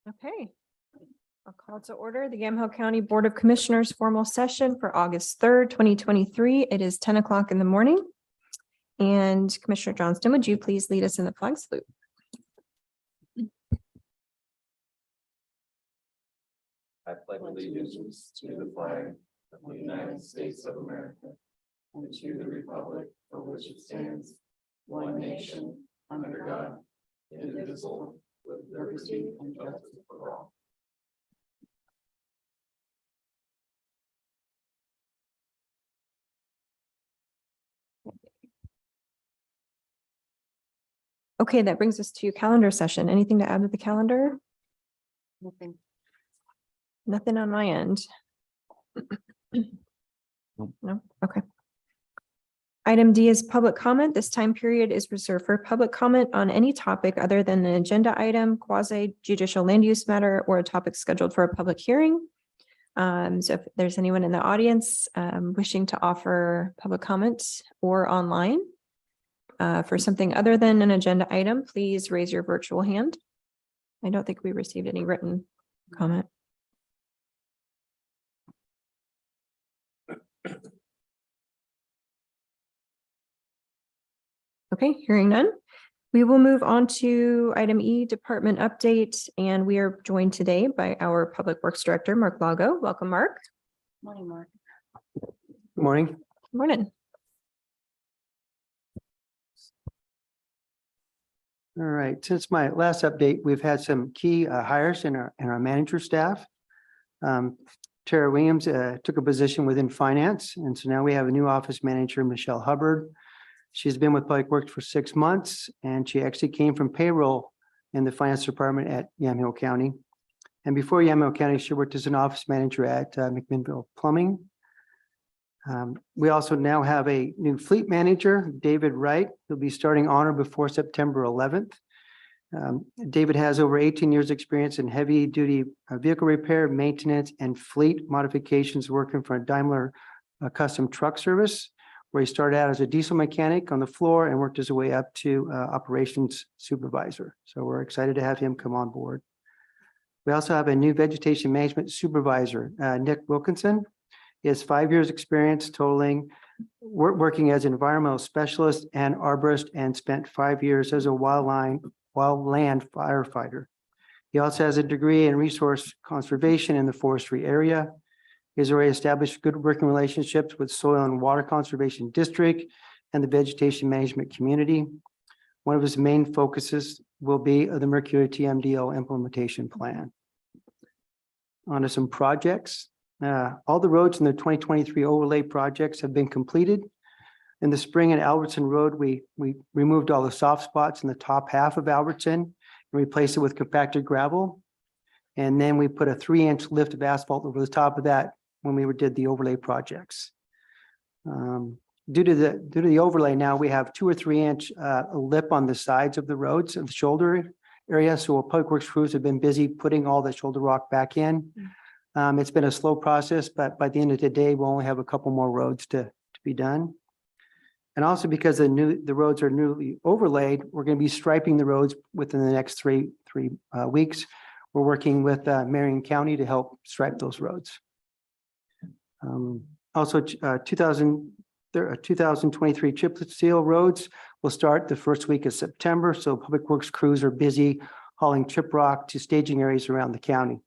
Okay. I'll call to order the Yamhill County Board of Commissioners formal session for August 3rd, 2023. It is 10 o'clock in the morning. And Commissioner Johnston, would you please lead us in the flag salute? I pledge allegiance to the flag of the United States of America and to the republic for which it stands, one nation, under God, indivisible, with liberty and justice for all. Okay, that brings us to calendar session. Anything to add to the calendar? Nothing. Nothing on my end. No, okay. Item D is public comment. This time period is reserved for public comment on any topic other than an agenda item, quasi judicial land use matter, or a topic scheduled for a public hearing. So if there's anyone in the audience wishing to offer public comment or online for something other than an agenda item, please raise your virtual hand. I don't think we received any written comment. Okay, hearing none. We will move on to item E, department update, and we are joined today by our Public Works Director, Mark Lago. Welcome, Mark. Morning, Mark. Good morning. Good morning. All right. Since my last update, we've had some key hires in our manager staff. Tara Williams took a position within finance, and so now we have a new office manager, Michelle Hubbard. She's been with Public Works for 6 months, and she actually came from payroll in the finance department at Yamhill County. And before Yamhill County, she worked as an office manager at McMinnville Plumbing. We also now have a new fleet manager, David Wright, who'll be starting on or before September 11th. David has over 18 years experience in heavy duty vehicle repair, maintenance, and fleet modifications, working for a Daimler custom truck service, where he started out as a diesel mechanic on the floor and worked his way up to operations supervisor. So we're excited to have him come on board. We also have a new vegetation management supervisor, Nick Wilkinson. He has 5 years experience totaling working as an environmental specialist and arborist, and spent 5 years as a wildland firefighter. He also has a degree in resource conservation in the forestry area. He's already established good working relationships with Soil and Water Conservation District and the vegetation management community. One of his main focuses will be the Mercury TMDL implementation plan. On to some projects. All the roads in the 2023 overlay projects have been completed. In the spring at Albertson Road, we removed all the soft spots in the top half of Albertson and replaced it with compacted gravel. And then we put a 3-inch lift of asphalt over the top of that when we did the overlay projects. Due to the overlay, now we have 2 or 3 inch lip on the sides of the roads of the shoulder area. So Public Works crews have been busy putting all the shoulder rock back in. It's been a slow process, but by the end of the day, we'll only have a couple more roads to be done. And also because the roads are newly overlaid, we're going to be striping the roads within the next three weeks. We're working with Marion County to help stripe those roads. Also, 2023 chip seal roads will start the first week of September. So Public Works crews are busy hauling chip rock to staging areas around the county.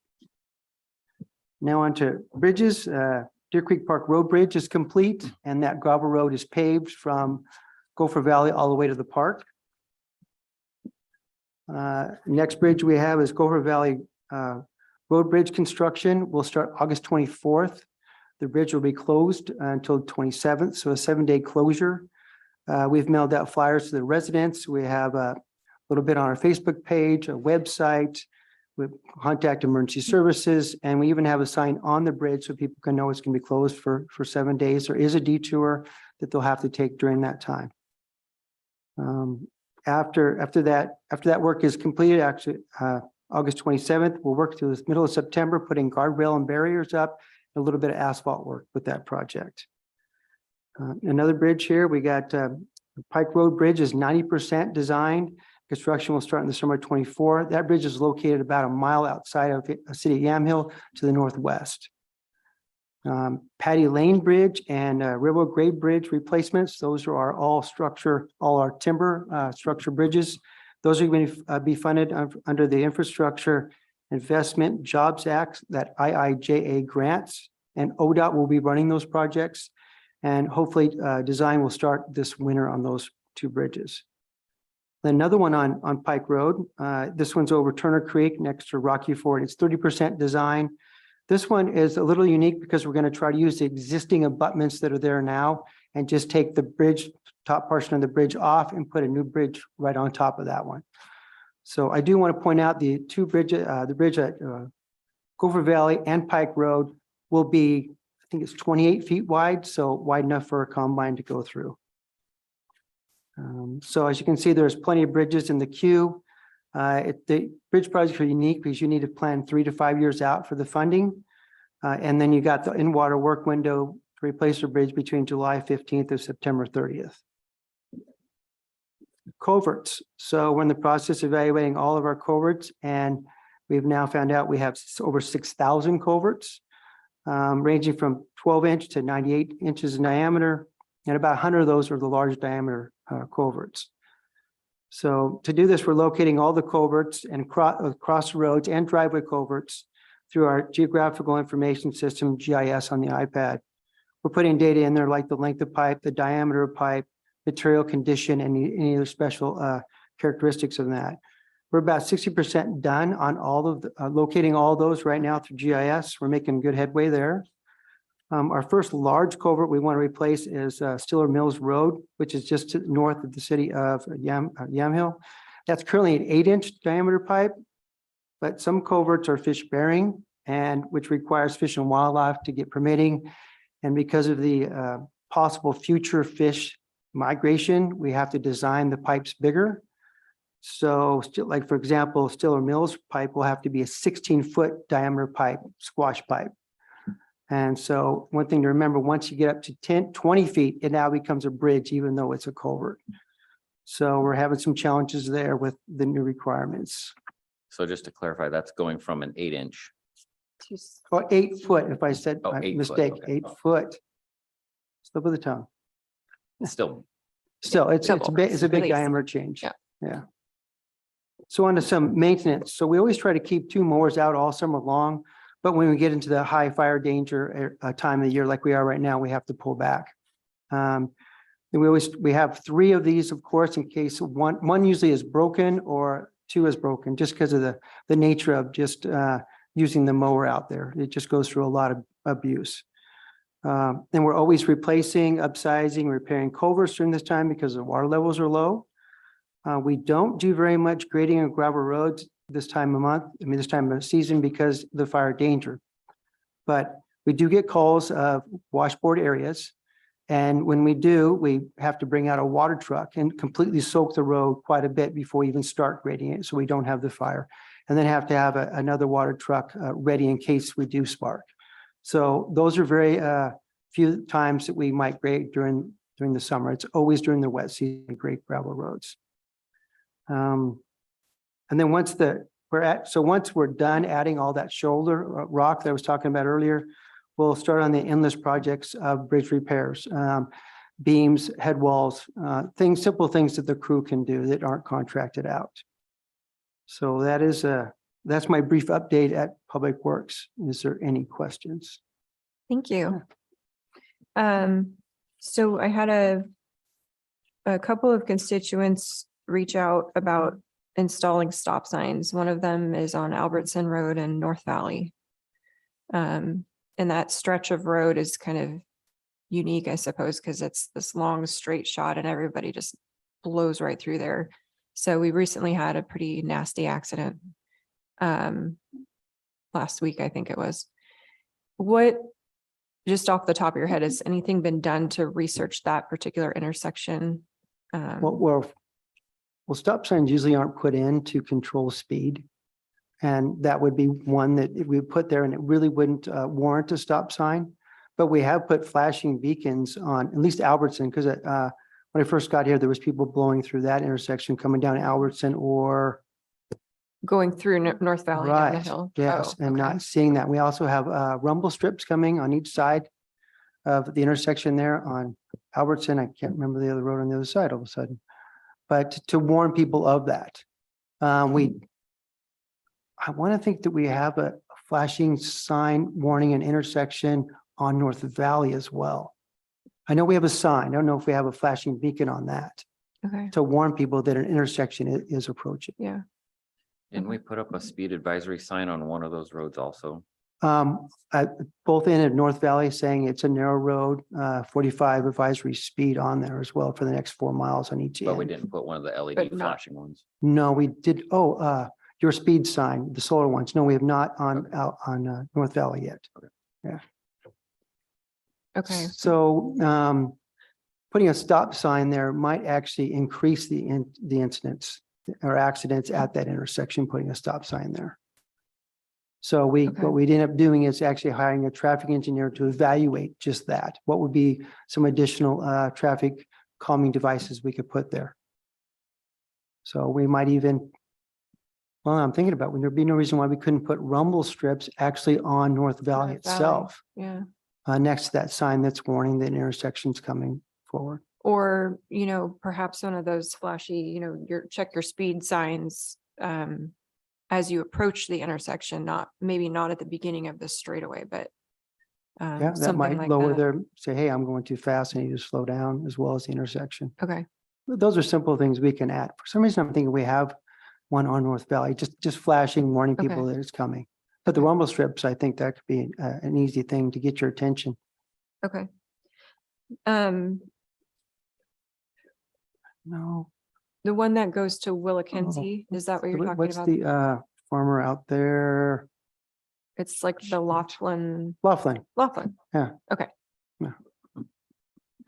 Now on to bridges. Deer Creek Park Road Bridge is complete, and that gravel road is paved from Gopher Valley all the way to the park. Next bridge we have is Gopher Valley Road Bridge construction. Will start August 24th. The bridge will be closed until the 27th, so a 7-day closure. We've mailed out flyers to the residents. We have a little bit on our Facebook page, a website. We contact emergency services, and we even have a sign on the bridge so people can know it's going to be closed for 7 days. There is a detour that they'll have to take during that time. After that work is completed, actually August 27th, we'll work through the middle of September, putting guardrail and barriers up, a little bit of asphalt work with that project. Another bridge here, we got Pike Road Bridge is 90% designed, Construction will start in the summer of 24. That bridge is located about a mile outside of the city of Yamhill to the northwest. Patty Lane Bridge and Railroad Grade Bridge replacements. Those are all our timber structure bridges. Those are going to be funded under the Infrastructure Investment Jobs Act, that IIJA grants, and ODOT will be running those projects. And hopefully design will start this winter on those two bridges. Another one on Pike Road. This one's over Turner Creek next to Rocky Ford. It's 30% design. This one is a little unique because we're going to try to use the existing abutments that are there now and just take the bridge, top portion of the bridge off and put a new bridge right on top of that one. So I do want to point out the two bridges, the bridge at Gopher Valley and Pike Road will be, I think it's 28 feet wide, so wide enough for a combine to go through. So as you can see, there's plenty of bridges in the queue. The bridge projects are unique because you need to plan 3 to 5 years out for the funding. And then you got the in-water work window to replace the bridge between July 15th and September 30th. Culverts. So we're in the process of evaluating all of our culverts, and we've now found out we have over 6,000 culverts, ranging from 12-inch to 98 inches in diameter. And about 100 of those are the large diameter culverts. So to do this, we're locating all the culverts and cross roads and driveway culverts through our geographical information system, GIS, on the iPad. We're putting data in there like the length of pipe, the diameter of pipe, material condition, and any other special characteristics of that. We're about 60% done on all of the, locating all those right now through GIS. We're making good headway there. Our first large culvert we want to replace is Stiller Mills Road, which is just to the north of the city of Yamhill. That's currently an 8-inch diameter pipe, but some culverts are fish bearing, and which requires Fish and Wildlife to get permitting. And because of the possible future fish migration, we have to design the pipes bigger. So like, for example, Stiller Mills pipe will have to be a 16-foot diameter pipe, squash pipe. And so one thing to remember, once you get up to 10, 20 feet, it now becomes a bridge, even though it's a culvert. So we're having some challenges there with the new requirements. So just to clarify, that's going from an 8-inch. Or 8 foot, if I said Oh, my 8 foot, mistake, okay. 8 foot. Slip of the tongue. Still, Still, it's a Double. big, it's a big Release. diameter change. Yeah. Yeah. So on to some maintenance. So we always try to keep 2 mowers out all summer long, but when we get into the high fire danger time of the year, like we are right now, we have to pull back. And we have 3 of these, of course, in case one usually is broken or 2 is broken, just because of the nature of just using the mower out there. It just goes through a lot of abuse. And we're always replacing, upsizing, repairing culverts during this time because the water levels are low. We don't do very much grading of gravel roads this time of month, this time of season, because of the fire danger. But we do get calls of washboard areas. And when we do, we have to bring out a water truck and completely soak the road quite a bit before we even start grading it, so we don't have the fire. And then have to have another water truck ready in case we do spark. So those are very few times that we might grade during the summer. It's always during the wet season to grade gravel roads. And then once we're done adding all that shoulder rock that I was talking about earlier, we'll start on the endless projects of bridge repairs, beams, head walls, simple things that the crew can do that aren't contracted out. So that's my brief update at Public Works. Is there any questions? Thank you. So I had a couple of constituents reach out about installing stop signs. One of them is on Albertson Road in North Valley. And that stretch of road is kind of unique, I suppose, because it's this long straight shot and everybody just blows right through there. So we recently had a pretty nasty accident last week, I think it was. What, just off the top of your head, has anything been done to research that particular intersection? Well, stop signs usually aren't put in to control speed. And that would be one that we put there, and it really wouldn't warrant a stop sign. But we have put flashing beacons on at least Albertson, because when I first got here, there was people blowing through that intersection coming down Albertson or Going through North Valley down the right. hill. Yes, Oh, and okay. not seeing that. We also have rumble strips coming on each side of the intersection there on Albertson. I can't remember the other road on the other side all of a sudden. But to warn people of that. I want to think that we have a flashing sign warning an intersection on North Valley as well. I know we have a sign. I don't know if we have a flashing beacon on that Okay, to warn people that an intersection is approaching. yeah. Didn't we put up a speed advisory sign on one of those roads also? Both in at North Valley saying it's a narrow road, 45 advisory speed on there as well for the next 4 miles on each But we end. didn't put one of the But LED not- flashing ones. No, we did. Oh, your speed sign, the solar ones. No, we have not on out on North Valley yet. Okay, So putting a stop sign there might actually increase the incidents or accidents at that intersection, putting a stop sign there. So Okay. what we'd end up doing is actually hiring a traffic engineer to evaluate just that. What would be some additional traffic calming devices we could put there? So we might even, well, I'm thinking about, would there be no reason why we couldn't put rumble strips actually on North Valley North Valley. itself, yeah. next to that sign that's warning that an intersection's coming forward? Or, perhaps one of those flashy, check your speed signs as you approach the intersection, maybe not at the beginning of the straightaway, but Yeah, that something might like lower that. their, say, hey, I'm going too fast, I need to slow down, as well as the intersection. Okay, Those are simple things we can add. For some reason, I'm thinking we have one on North Valley, just flashing, warning people Okay. that it's coming. But the rumble strips, I think that could be an easy thing to get your attention. okay. No. The one that goes to Willakenzie, is that what you're talking What's about? the farmer out there? It's like the Laughlin. Laughlin. Yeah. Okay.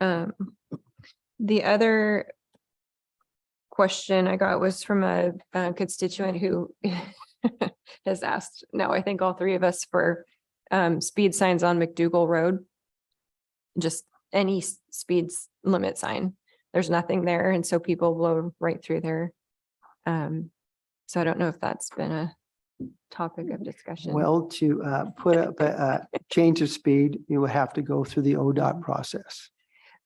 Yeah. The other question I got was from a constituent who has asked, now I think all three of us, for speed signs on McDougal Road. Just any speeds limit sign. There's nothing there, and so people blow right through there. So I don't know if that's been a topic of discussion. Well, to put up a change of speed, you would have to go through the ODOT process.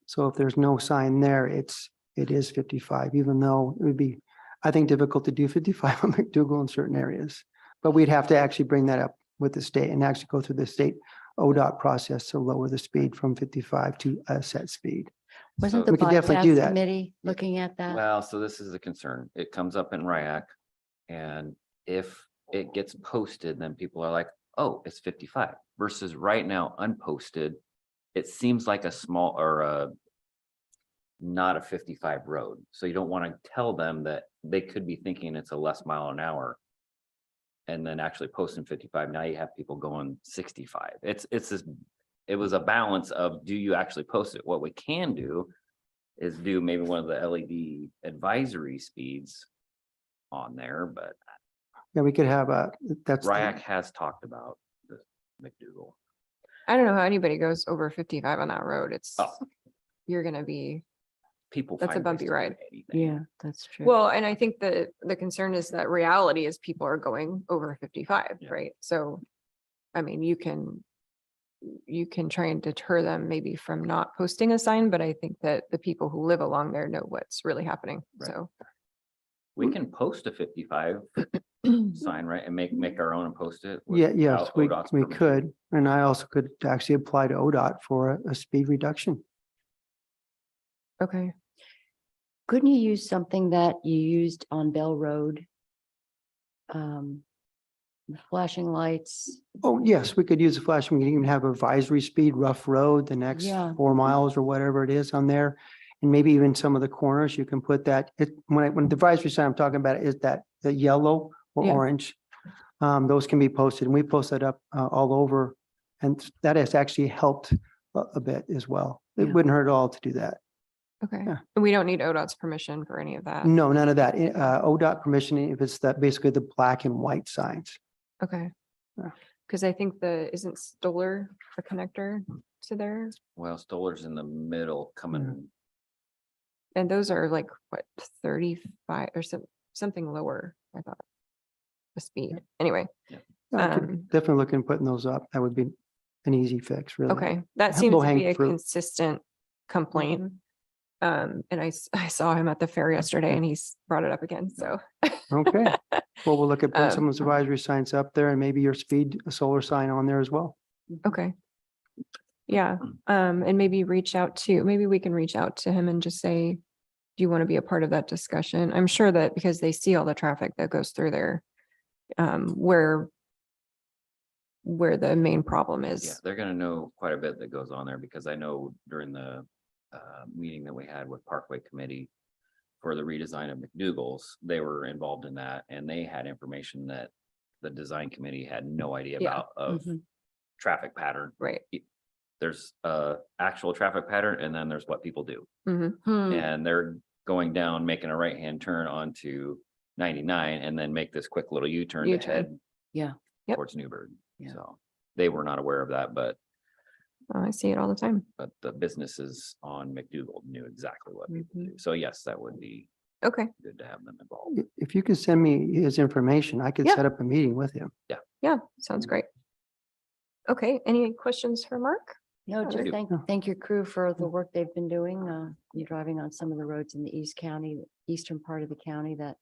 So if there's no sign there, it is 55, even though it would be, I think, difficult to do 55 on McDougal in certain areas. But we'd have to actually bring that up with the state and actually go through the state ODOT process to lower the speed from 55 to a set speed. Wasn't So- the We could definitely do bypass that. committee looking at that? Well, so this is a concern. It comes up in RIAC. And if it gets posted, then people are like, oh, it's 55 versus right now unposted. It seems like a small or not a 55 road. So you don't want to tell them that they could be thinking it's a less mile an hour. And then actually posting 55. Now you have people going 65. It's this, it was a balance of, do you actually post it? What we can do is do maybe one of the LED advisory speeds on there, but Yeah, we could have that's. the- RIAC has talked about the McDougal. I don't know how anybody goes over 55 on that road. Oh. You're gonna be, People. That's a find ways bumpy to do ride. anything. Yeah, that's true. well, and I think the concern is that reality is people are going over 55, Yeah. right? So, I mean, you can try and deter them maybe from not posting a sign, but I think that the people who live along there know what's really happening, Right. so. We can post a 55 sign, right, and make our own and post it. Yeah, yes, without we ODOT's we permission. could. And I also could actually apply to ODOT for a speed reduction. Okay, Couldn't you use something that you used on Bell Road? Flashing lights. Oh, yes, we could use a flash. We can even have advisory speed, rough road, the next Yeah. 4 miles or whatever it is on there. And maybe even some of the corners, you can put that, when the advisory sign I'm talking about is that the yellow or Yeah. orange. Those can be posted and we post that up all over. And that has actually helped a bit as well. It Yeah. wouldn't hurt at all to do that. okay. Yeah. And we don't need ODOT's permission for any of that. No, none of that. ODOT permission, if it's that basically the black and white signs. Okay. Yeah. Because I think isn't Stoller the connector to there? Well, Stoller's in the middle coming And those are like, what, 35 or something lower, I thought. The speed, anyway. I could Um, definitely look into putting those up. That would be an easy fix, really. Okay, that Low seems to be hanging a fruit. consistent complaint. And I saw him at the fair yesterday and he's brought it up again, so. Okay, well, we'll look at putting some Um, of those advisory signs up there and maybe your speed solar sign on there as well. Okay. Yeah, and maybe maybe we can reach out to him and just say, do you want to be a part of that discussion? I'm sure that because they see all the traffic that goes through there, where the main problem Yeah, is. they're gonna know quite a bit that goes on there because I know during the meeting that we had with Parkway Committee for the redesign of McDougal's, they were involved in that and they had information that the design committee had no idea Yeah. about of traffic pattern. Right. There's actual traffic pattern and then there's what people do. Mhm. And they're going down, making a right-hand turn onto 99 and then make this quick little U-turn to U-turn. head Yeah. Yep. towards Newburgh. Yeah. So they were not aware of that, but Oh, I see it all the time. the businesses on McDougal knew exactly what people Mhm. do. So yes, that would be Okay, good to have them involved. If you could send me his information, I could Yeah. set up a meeting with him. yeah, sounds great. Okay, any questions for Mark? No, Oh, just there- thank your crew for the work they've been doing. You're driving on some of the roads in the eastern part of the county that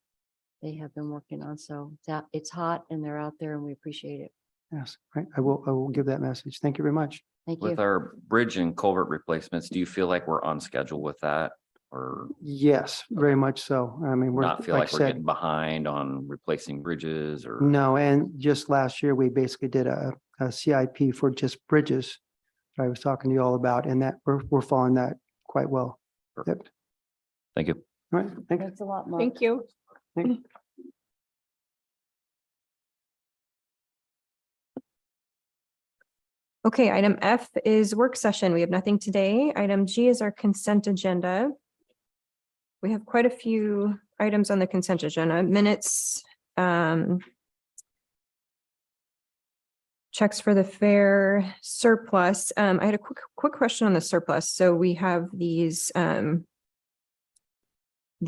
they have been working on. So it's hot and they're out there and we appreciate it. Yes, right. I will give that message. Thank you very much. Thank you. With our bridge and culvert replacements, do you feel like we're on schedule with that? Or Yes, very much so. I mean, we're, not feel like I like we're said, getting behind on replacing bridges or? no, and just last year, we basically did a CIP for just bridges. That I was talking to you all about, and that we're following that quite well. Yep. Perfect. Thank you. All right, thanks. Thanks a lot, Mark. Thank you. Thank- Okay, item F is work session. We have nothing today. Item G is our consent agenda. We have quite a few items on the consent agenda, minutes, checks for the fair, surplus. I had a quick question on the surplus. So we have these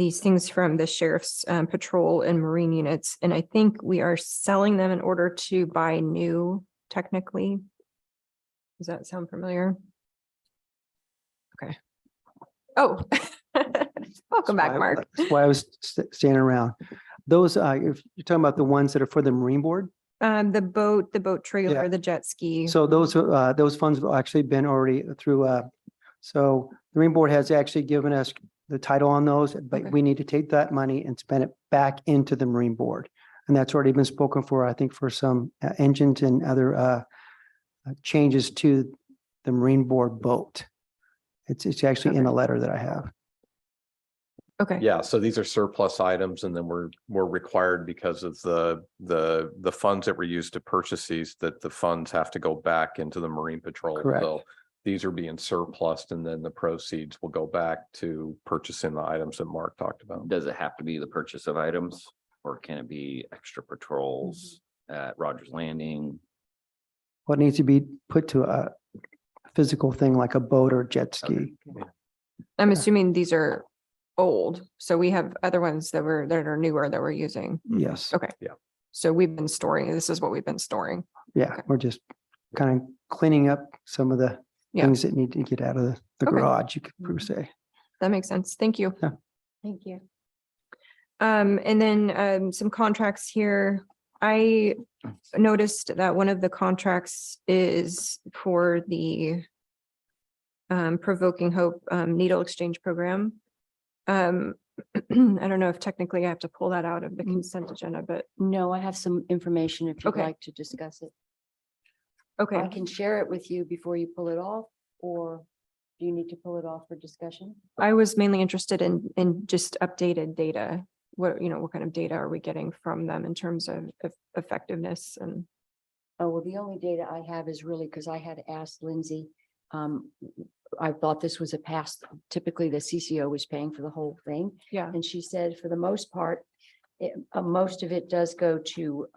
things from the sheriff's patrol and marine units, and I think we are selling them in order to buy new technically. Does that sound familiar? Okay. Oh, welcome back, Mark. That's why I was staying around. Those, if you're talking about the ones that are for the Marine Board, The boat trailer, Yeah. the jet ski. so those funds have actually been already through, so the Marine Board has actually given us the title on those, but Okay. we need to take that money and spend it back into the Marine Board. And that's already been spoken for, I think, for some engines and other changes to the Marine Board boat. It's actually in a letter that I have. Okay, Yeah, so these are surplus items and then we're required because of the funds that were used to purchase these, that the funds have to go back into the Marine Patrol. Correct. So these are being surplus and then the proceeds will go back to purchasing the items that Mark talked about. Does it have to be the purchase of items or can it be extra patrols at Rogers Landing? What needs to be put to a physical thing like a boat or jet ski. I'm assuming these are old, so we have other ones that are newer that we're using. Yes, Okay. Yeah. So we've been storing, this is what we've been storing. yeah, Okay. we're just kind of cleaning up some of the Yeah. things that need to get out of the Okay. garage, you could per se. That makes sense. Thank you. Thank you. And then some contracts here. I noticed that one of the contracts is for the Provoking Hope needle exchange program. I don't know if technically I have to pull that out of the consent agenda, but No, I have some information if you'd Okay. like to discuss it. okay. I can share it with you before you pull it off, or do you need to pull it off for discussion? I was mainly interested in just updated data. What kind of data are we getting from them in terms of effectiveness and, Oh, well, the only data I have is really because I had asked Lindsay. I thought this was a pass. Typically, the CCO was paying for the whole thing. yeah, And she said, for the most part, most of it does go to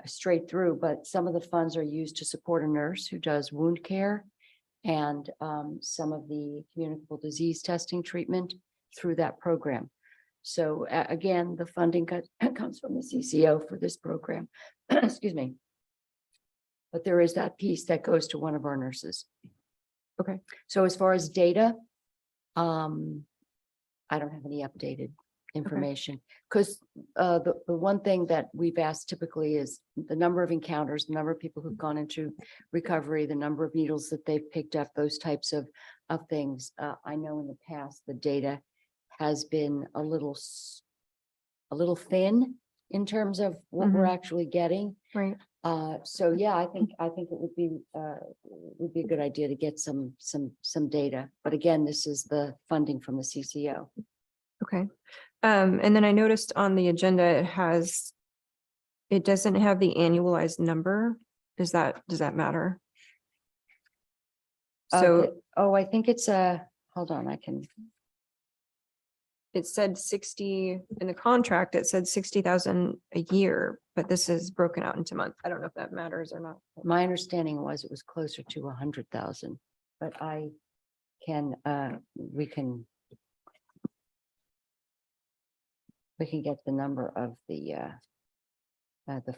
straight through, but some of the funds are used to support a nurse who does wound care. and some of the communicable disease testing treatment through that program. So again, the funding comes from the CCO for this program. Excuse me. But there is that piece that goes to one of our nurses. Okay. So as far as data, I don't have any updated information, because the one thing that we've asked typically is the number of encounters, the number of people who've gone into recovery, the number of needles that they've picked up, those types of things. I know in the past, the data has been a little thin in terms of what we're actually getting. Right. So yeah, I think it would be a good idea to get some data. But again, this is the funding from the CCO. Okay. And then I noticed on the agenda, it doesn't have the annualized number. Does that matter? So I think it's hold on, I can. it said 60 in the contract, it said 60,000 a year, but this is broken out into months. I don't know if that matters or not. My understanding was it was closer to 100,000, but I can, we can get the number of the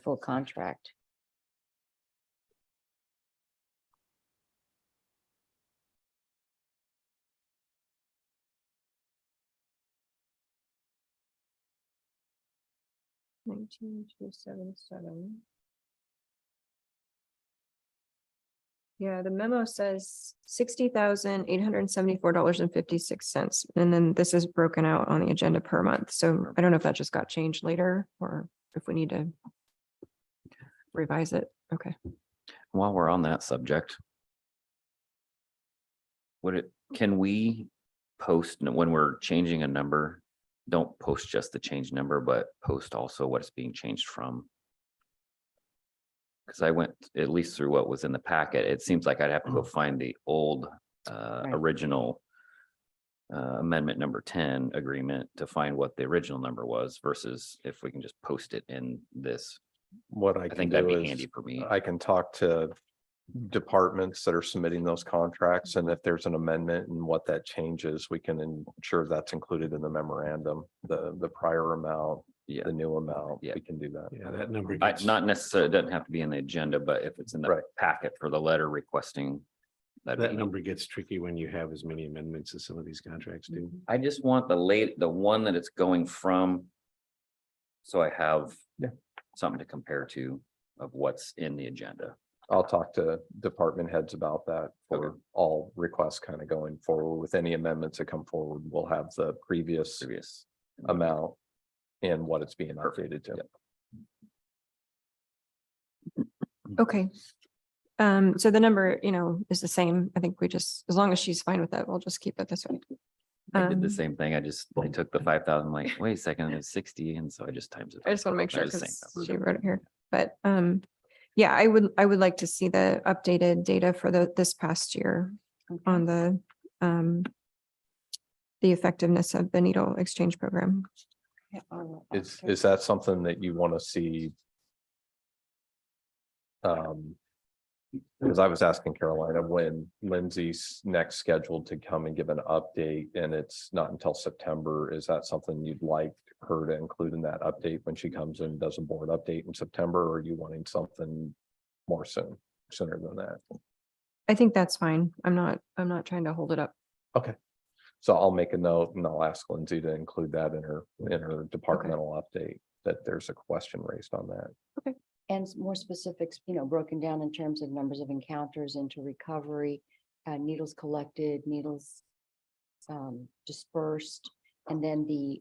full contract. $19,277. Yeah, the memo says $60,874.56. And then this is broken out on the agenda per month. So I don't know if that just got changed later or if we need to revise it. Okay. While we're on that subject, can we post when we're changing a number? Don't post just the change number, but post also what it's being changed from. Because I went at least through what was in the packet. It seems like I'd have to go find the old original amendment number 10 agreement to find what the original number was versus if we can just post it in this. What I can think that'd do be is handy for me. I can talk to departments that are submitting those contracts, and if there's an amendment and what that changes, we can ensure that's included in the memorandum, the prior amount, Yeah. the new amount. Yeah. We can do that. Yeah, that number gets. Not necessarily, it doesn't have to be in the agenda, but if it's in the Right. packet for the letter requesting. That number gets tricky when you have as many amendments as some of these contracts do. I just want the one that it's going from. So I have something to compare to of what's in the agenda. I'll talk to department heads about that for all requests kind of going forward. With any amendments that come forward, we'll have the previous amount and what it's being updated to. Okay. So the number, is the same. I think we just, as long as she's fine with that, we'll just keep it this way. I did the same thing. I took the 5,000, like, wait a second, it's 60. And so I just times it. I just want to make sure They're the because same she number. wrote it here, but yeah, I would like to see the updated data for this past year on the effectiveness of the needle exchange program. Is that something that you want to see? Because I was asking Carolina when Lindsay's next scheduled to come and give an update, and it's not until September. Is that something you'd like her to include in that update when she comes and does a board update in September, or are you wanting something more sooner than that? I think that's fine. I'm not trying to hold it up. Okay. So I'll make a note and I'll ask Lindsay to include that in her departmental update, that there's a question raised on that. Okay. And more specifics, broken down in terms of numbers of encounters into recovery, needles collected, needles dispersed, and then the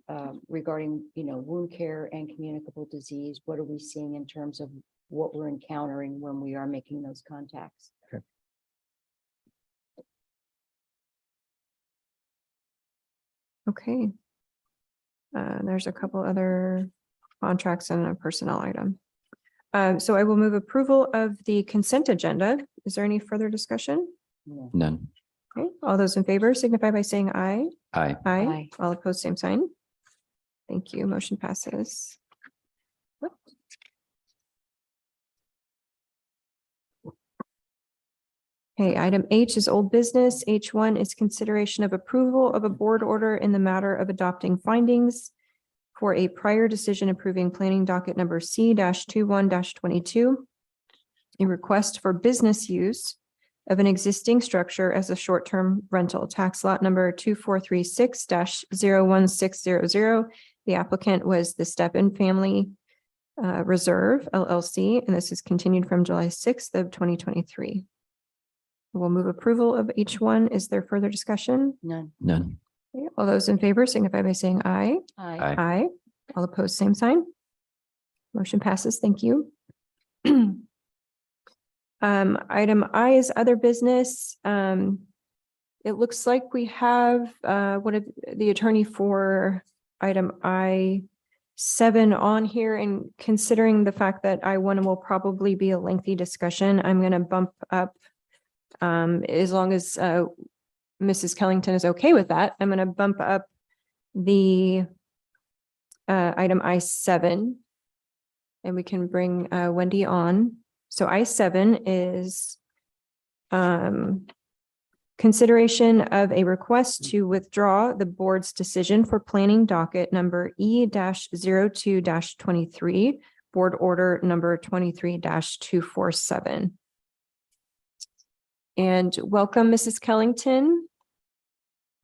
regarding, wound care and communicable disease. What are we seeing in terms of what we're encountering when we are making those contacts? Okay. Okay. There's a couple other contracts and a personnel item. So I will move approval of the consent agenda. Is there any further discussion? Yeah. None. Okay, all those in favor signify by saying aye. Aye. Aye. All opposed, same sign. Thank you. Motion passes. Okay, item H is old business. H1 is consideration of approval of a board order in the matter of adopting findings for a prior decision approving planning docket number C-21-22. A request for business use of an existing structure as a short-term rental, tax lot number 2436-01600. The applicant was the Steppen Family Reserve LLC, and this is continued from July 6th of 2023. We'll move approval of H1. Is there further discussion? None. None. Okay, all those in favor signify by saying aye. Aye. Aye. Aye. All opposed, same sign. Motion passes. Thank you. Item I is other business. It looks like we have one of the attorney for item I7 on here, and considering the fact that I1 will probably be a lengthy discussion, I'm going to bump up, as long as Mrs. Kellington is okay with that, I'm going to bump up the item I7, and we can bring Wendy on. So I7 is consideration of a request to withdraw the board's decision for planning docket number E-02-23, board order number 23-247. And welcome, Mrs. Kellington.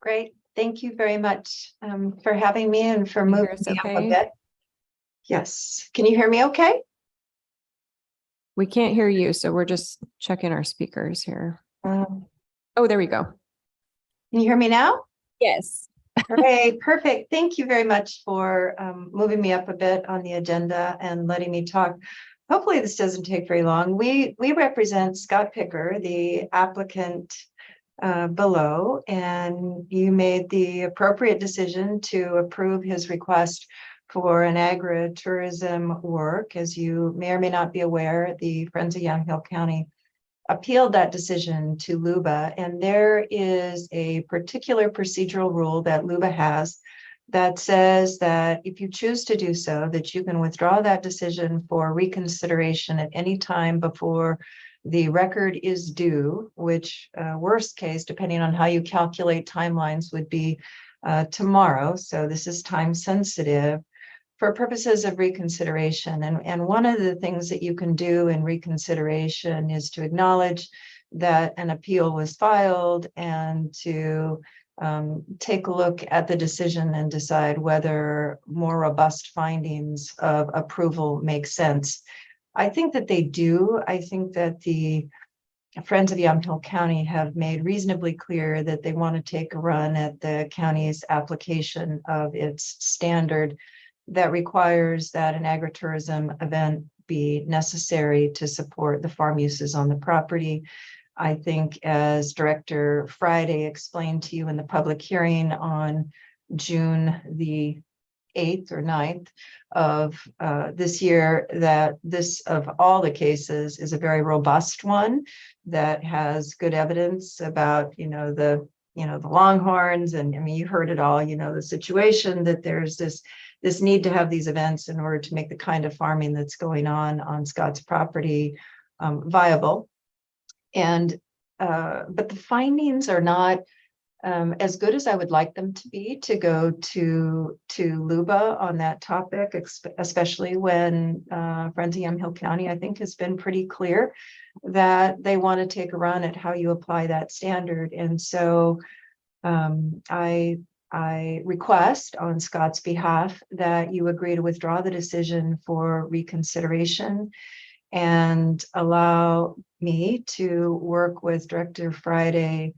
Great. Thank you very much for having me and for Can you hear moving us me up a okay? bit. Yes. Can you hear me okay? We can't hear you, so we're just checking our speakers here. Oh, there we go. Can you hear me now? Yes. Hooray, perfect. Thank you very much for moving me up a bit on the agenda and letting me talk. Hopefully this doesn't take very long. We represent Scott Picker, the applicant below, and you made the appropriate decision to approve his request for an agritourism work. As you may or may not be aware, the Friends of Yamhill County appealed that decision to LUBA, and there is a particular procedural rule that LUBA has that says that if you choose to do so, that you can withdraw that decision for reconsideration at any time before the record is due, which worst case, depending on how you calculate timelines, would be tomorrow. So this is time sensitive for purposes of reconsideration. And one of the things that you can do in reconsideration is to acknowledge that an appeal was filed and to take a look at the decision and decide whether more robust findings of approval make sense. I think that they do. I think that the Friends of Yamhill County have made reasonably clear that they want to take a run at the county's application of its standard that requires that an agritourism event be necessary to support the farm uses on the property. I think, as Director Friday explained to you in the public hearing on June the 8th or 9th of this year, that this, of all the cases, is a very robust one that has good evidence about, the Longhorns, and I mean, you heard it all, the situation that there's this need to have these events in order to make the kind of farming that's going on Scott's property viable. And but the findings are not as good as I would like them to be, to go to LUBA on that topic, especially when Friends of Yamhill County, I think, has been pretty clear that they want to take a run at how you apply that standard. And so I request on Scott's behalf that you agree to withdraw the decision for reconsideration and allow me to work with Director Friday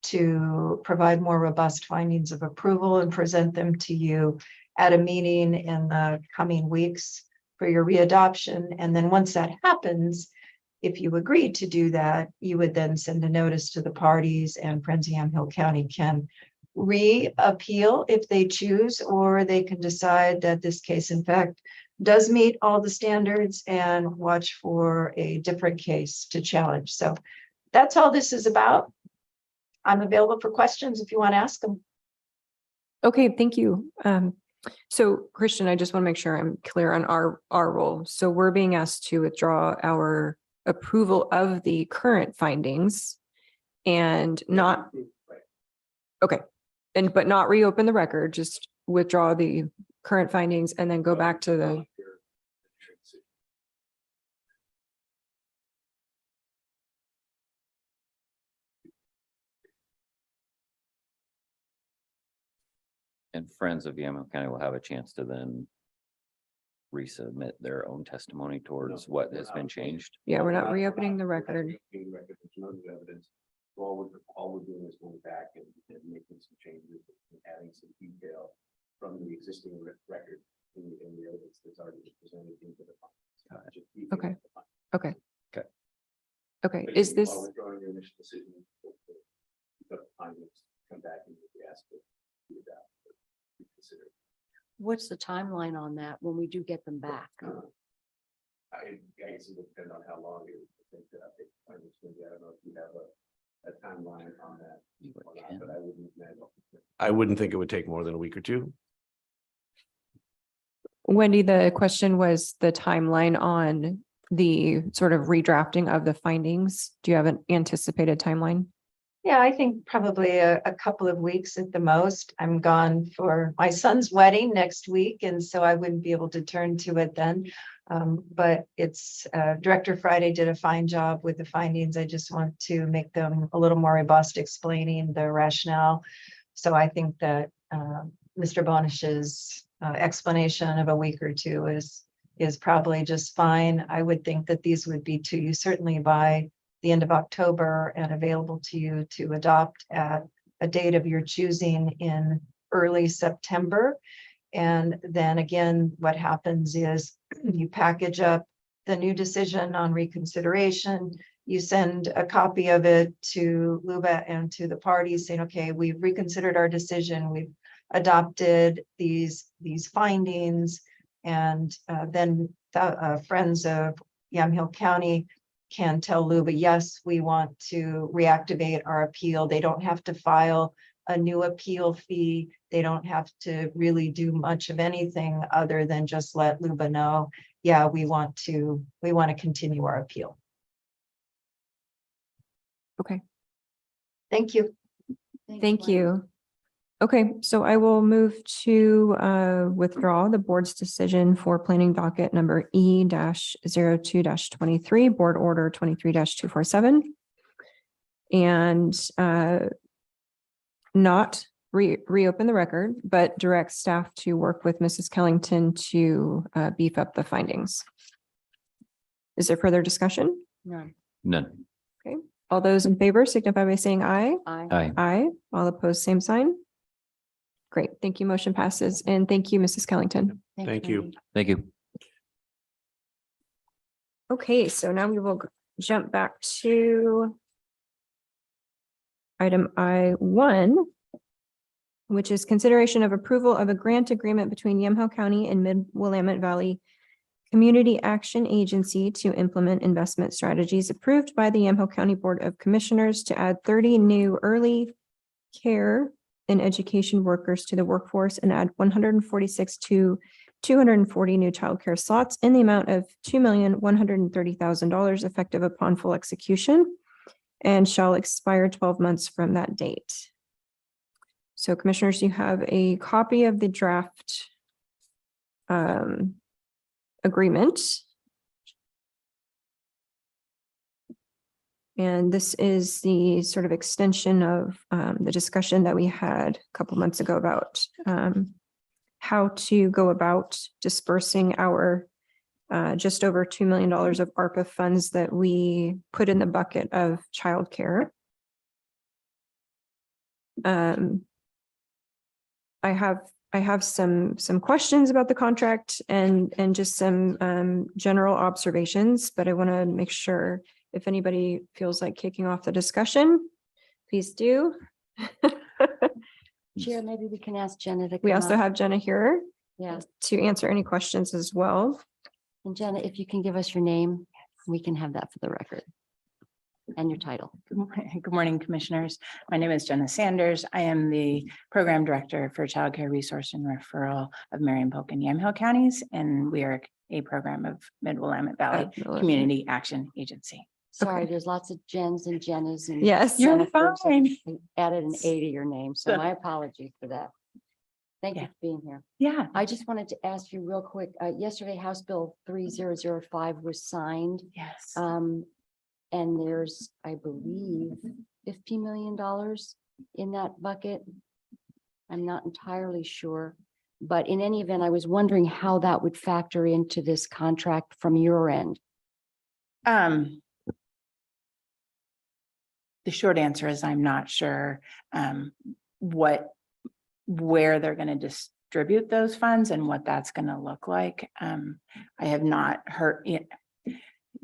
to provide more robust findings of approval and present them to you at a meeting in the coming weeks for your readoption. And then once that happens, if you agree to do that, you would then send a notice to the parties, and Friends of Yamhill County can re-appeal if they choose, or they can decide that this case, in fact, does meet all the standards and watch for a different case to challenge. So that's all this is about. I'm available for questions if you want to ask them. Okay, thank you. So Christian, I just want to make sure I'm clear on our role. So we're being asked to withdraw our approval of the current findings and not, Right. okay. And, but not reopen the record, just withdraw the current findings and then go back to the, And Friends of Yamhill County will have a chance to then resubmit their own testimony towards what has been changed. yeah, we're not reopening the record. There's no new evidence. All we're doing is going back and making some changes and adding some detail from the existing record in the evidence that's already presented into the file. Just detail Okay. the file. Okay. Okay. Okay, is this, While withdrawing your initial decision, the findings come back and we ask for you to reconsider. What's the timeline on that when we do get them back? I guess it would depend on how long it would take to update the findings. Maybe I don't know if you have a timeline on that, or not, but I wouldn't imagine. I wouldn't think it would take more than a week or two. Wendy, the question was the timeline on the sort of redrafting of the findings. Do you have an anticipated timeline? Yeah, I think probably a couple of weeks at the most. I'm gone for my son's wedding next week, and so I wouldn't be able to turn to it then. But it's Director Friday did a fine job with the findings. I just want to make them a little more robust, explaining the rationale. So I think that Mr. Bonish's explanation of a week or two is probably just fine. I would think that these would be to you certainly by the end of October and available to you to adopt at a date of your choosing in early September. And then again, what happens is you package up the new decision on reconsideration. You send a copy of it to Luba and to the parties saying, okay, we've reconsidered our decision. We've adopted these findings. And then the Friends of Yamhill County can tell Luba, yes, we want to reactivate our appeal. They don't have to file a new appeal fee. They don't have to really do much of anything other than just let Luba know, yeah, we want to continue our appeal. Okay, Thank you. thank you. Okay, so I will move to withdraw the board's decision for planning docket number E-02-23, board order 23-247. And not reopen the record, but direct staff to work with Mrs. Kellington to beef up the findings. Is there further discussion? None. None. All those in favor signify by saying aye. Aye. Aye. All opposed, same sign. Great. Thank you. Motion passes. And thank you, Mrs. Kellington. Thank you. Wendy. Thank you. Okay, so now we will jump back to item I-1, which is consideration of approval of a grant agreement between Yamhill County and Mid-Willamette Valley Community Action Agency to implement investment strategies approved by the Yamhill County Board of Commissioners to add 30 new early care and education workers to the workforce and add 146 to 240 new childcare slots in the amount of $2,130,000 effective upon full execution and shall expire 12 months from that date. So commissioners, you have a copy of the draft agreement. And this is the sort of extension of the discussion that we had a couple months ago about how to go about dispersing our just over $2 million of ARPA funds that we put in the bucket of childcare. I have some questions about the contract and just some general observations, but I want to make sure if anybody feels like kicking off the discussion, please do. Chair, maybe we can ask Jenna to come We also up. have Jenna here Yeah, to answer any questions as well. and Jenna, if you can give us your name, we can have that for the record. And your title. Good morning, Commissioners. My name is Jenna Sanders. I am the Program Director for Childcare Resource and Referral of Marion, Polk, and Yamhill counties, and we are a program of Mid-Willamette Valley Community Action Agency. Sorry, Okay. there's lots of Jens and Jennas and. Yes. You're Jennifers. fine. I added an A to your name, so my apologies for that. Thank you Yeah. for being here. Yeah. I just wanted to ask you real quick, yesterday House Bill 3005 was signed. Yes. And there's, I believe, $15 million in that bucket. I'm not entirely sure, but in any event, I was wondering how that would factor into this contract from your end. The short answer is I'm not sure where they're going to distribute those funds and what that's going to look like. I have not heard it.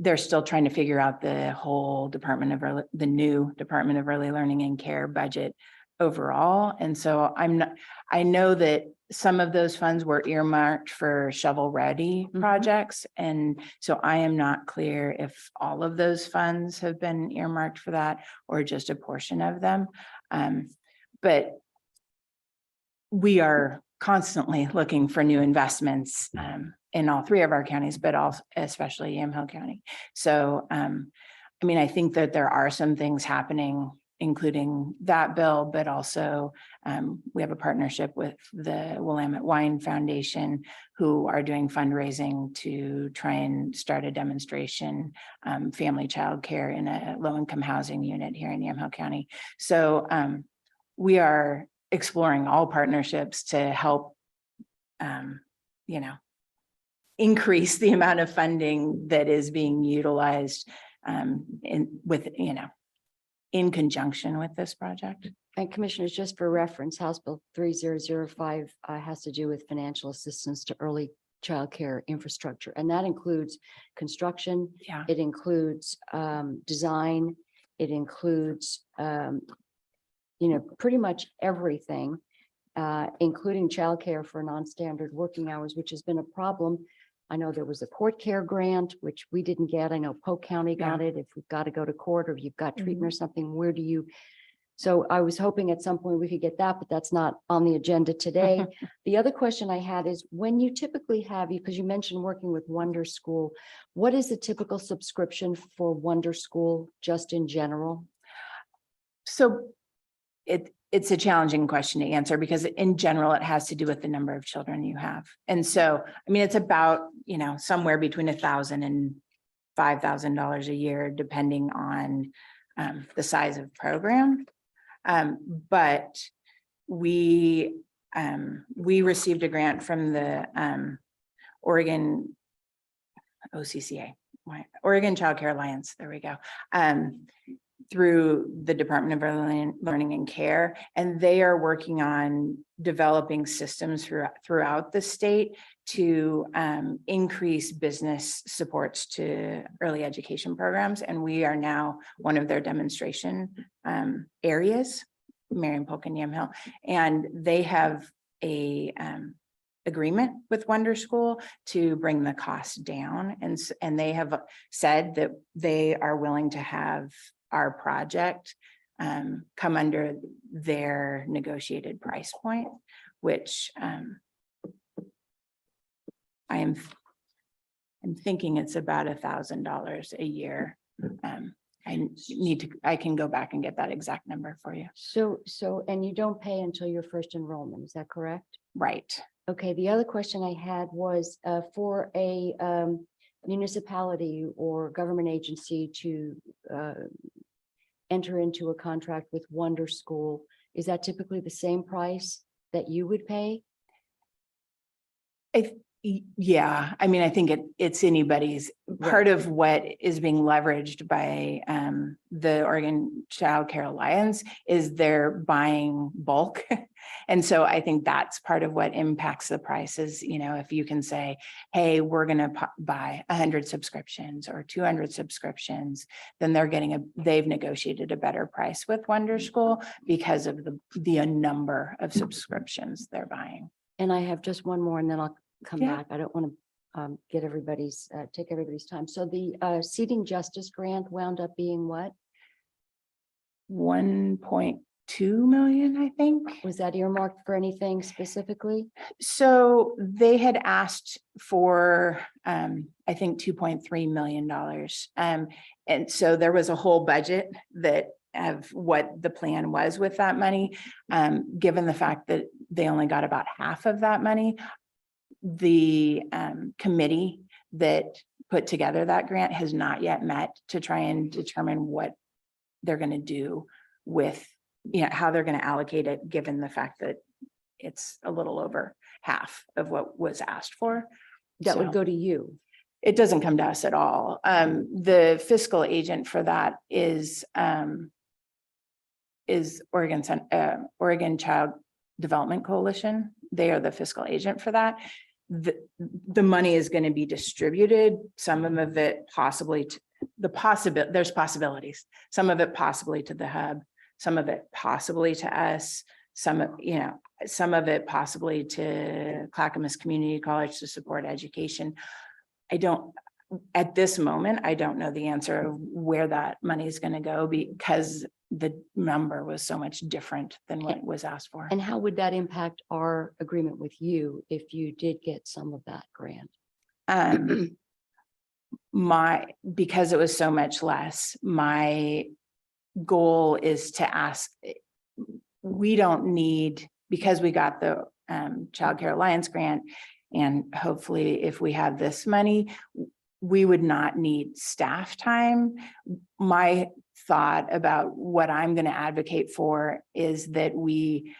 They're still trying to figure out the whole the new Department of Early Learning and Care budget overall. And so I know that some of those funds were earmarked for shovel-ready projects. And so I am not clear if all of those funds have been earmarked for that or just a portion of them. But we are constantly looking for new investments in all three of our counties, but also especially Yamhill County. So, I mean, I think that there are some things happening, including that bill, but also we have a partnership with the Willamette Wine Foundation, who are doing fundraising to try and start a demonstration, family childcare in a low-income housing unit here in Yamhill County. So we are exploring all partnerships to help, increase the amount of funding that is being utilized in conjunction with this project. And Commissioners, just for reference, House Bill 3005 has to do with financial assistance to early childcare infrastructure. And that includes construction. Yeah. It includes design. It includes, pretty much everything, including childcare for non-standard working hours, which has been a problem. I know there was a court care grant, which we didn't get. I know Polk County got it. If we've got to go to court or you've got treatment or something, where do you? So I was hoping at some point we could get that, but that's not on the agenda today. The other question I had is when you typically have, because you mentioned working with Wonder School, what is the typical subscription for Wonder School just in general? So it's a challenging question to answer because in general, it has to do with the number of children you have. And so, I mean, it's about, somewhere between $1,000 and $5,000 a year, depending on the size of program. But we received a grant from the Oregon OCCA, Oregon Child Care Alliance. There we go. Through the Department of Early Learning and Care, and they are working on developing systems throughout the state to increase business supports to early education programs. And we are now one of their demonstration areas, Marion, Polk, and Yamhill, and they have a agreement with Wonder School to bring the cost down. And they have said that they are willing to have our project come under their negotiated price point, which I'm thinking it's about $1,000 a year. I can go back and get that exact number for you. So, and you don't pay until your first enrollment, is that correct? Right. Okay, the other question I had was for a municipality or government agency to enter into a contract with Wonder School, is that typically the same price that you would pay? Yeah, I mean, I think it's anybody's. Part of what is being leveraged by the Oregon Child Care Alliance is they're buying bulk. And so I think that's part of what impacts the prices. If you can say, hey, we're going to buy 100 subscriptions or 200 subscriptions, then they've negotiated a better price with Wonder School because of the number of subscriptions they're buying. And I have just one more and then I'll come Yeah. back. I don't want to take everybody's time. So the Seating Justice Grant wound up being what? 1.2 2 million, I think. Was that earmarked for anything specifically? So they had asked for, I think, $2.3 million. And so there was a whole budget that of what the plan was with that money. Given the fact that they only got about half of that money, the committee that put together that grant has not yet met to try and determine what they're going to do with, how they're going to allocate it, given the fact that it's a little over half of what was asked for. That would So go to you. it doesn't come to us at all. The fiscal agent for that is Oregon Child Development Coalition. They are the fiscal agent for that. The money is going to be distributed, some of it possibly there's possibilities, some of it possibly to the hub, some of it possibly to us, some of it possibly to Clackamas Community College to support education. At this moment, I don't know the answer of where that money is going to go because the number was so much different than what was asked for. And how would that impact our agreement with you if you did get some of that grant? Because it was so much less, my goal is to ask, we don't need, because we got the Child Care Alliance grant, and hopefully if we have this money, we would not need staff time. My thought about what I'm going to advocate for is that we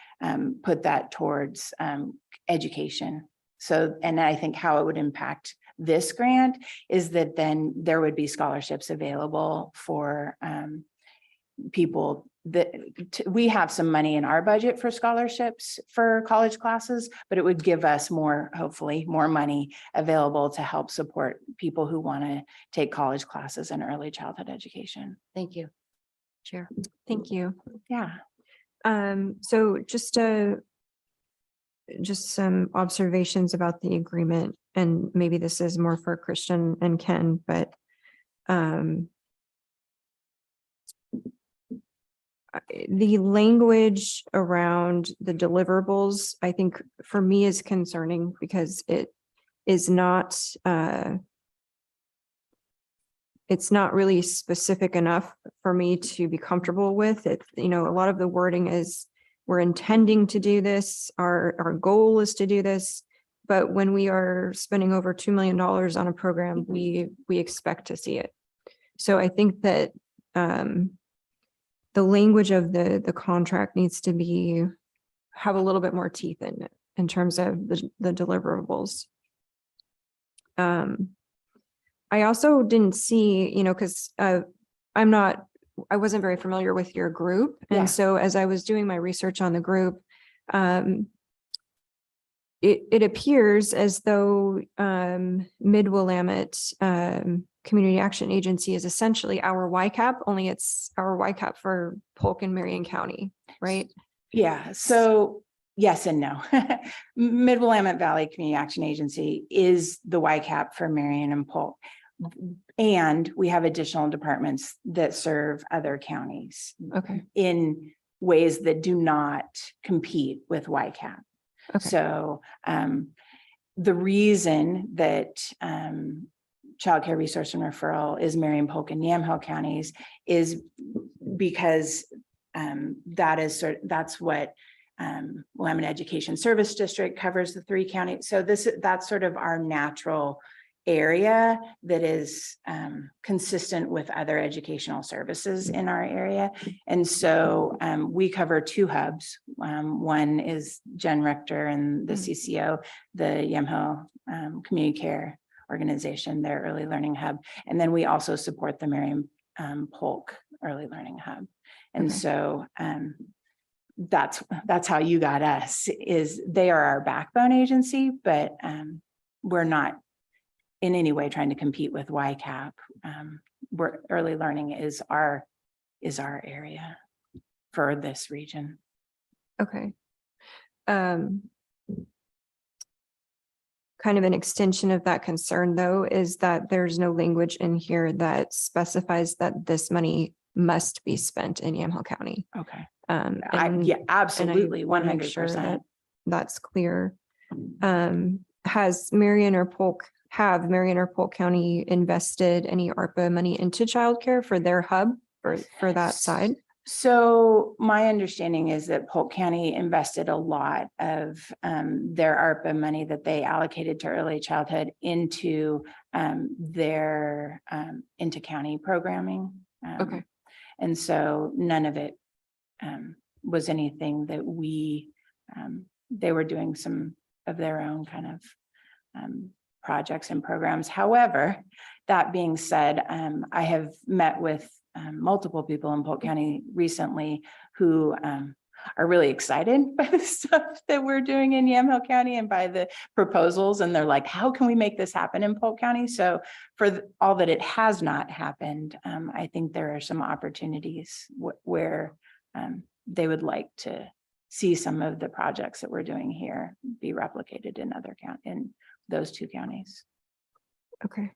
put that towards education. So, and I think how it would impact this grant is that then there would be scholarships available for people that we have some money in our budget for scholarships for college classes, but it would give us hopefully more money available to help support people who want to take college classes in early childhood education. Thank you, Chair. Thank you. Yeah. So just some observations about the agreement, and maybe this is more for Christian and Ken, but the language around the deliverables, I think for me is concerning because it is not, it's not really specific enough for me to be comfortable with it. A lot of the wording is we're intending to do this. Our goal is to do this. But when we are spending over $2 million on a program, we expect to see it. So I think that the language of the contract needs to have a little bit more teeth in it in terms of the deliverables. I also didn't see, because I wasn't very familiar with your group. And Yeah. so as I was doing my research on the group, it appears as though Mid-Willamette Community Action Agency is essentially our YCAP, only it's our YCAP for Polk and Marion County, right? Yeah. So yes and no. Mid-Willamette Valley Community Action Agency is the YCAP for Marion and Polk. And we have additional departments that serve other counties Okay. in ways that do not compete with YCAP. Okay. So the reason that Child Care Resource and Referral is Marion, Polk, and Yamhill counties is because that's what Willamette Education Service District covers, the 3 counties. So that's sort of our natural area that is consistent with other educational services in our area. And so we cover 2 hubs. One is Jen Rector and the CCO, the Yamhill Community Care Organization, their early learning hub. And then we also support the Marion Polk Early Learning Hub. And Okay. so that's how you got us, is they are our backbone agency, but we're not in any way trying to compete with YCAP. Where early learning is our area for this region. Okay. Kind of an extension of that concern, though, is that there's no language in here that specifies that this money must be spent in Yamhill County. Okay. and Yeah, and I absolutely, wanna make 100%. that That's clear. Has Marion or Polk County invested any ARPA money into childcare for their hub for that side? So my understanding is that Polk County invested a lot of their ARPA money that they allocated to early childhood into their into county programming. Okay. And so none of it was anything that they were doing some of their own kind of projects and programs. However, that being said, I have met with multiple people in Polk County recently who are really excited by the stuff that we're doing in Yamhill County and by the proposals. And they're like, how can we make this happen in Polk County? So for all that it has not happened, I think there are some opportunities where they would like to see some of the projects that we're doing here be replicated in other in those two counties. Okay.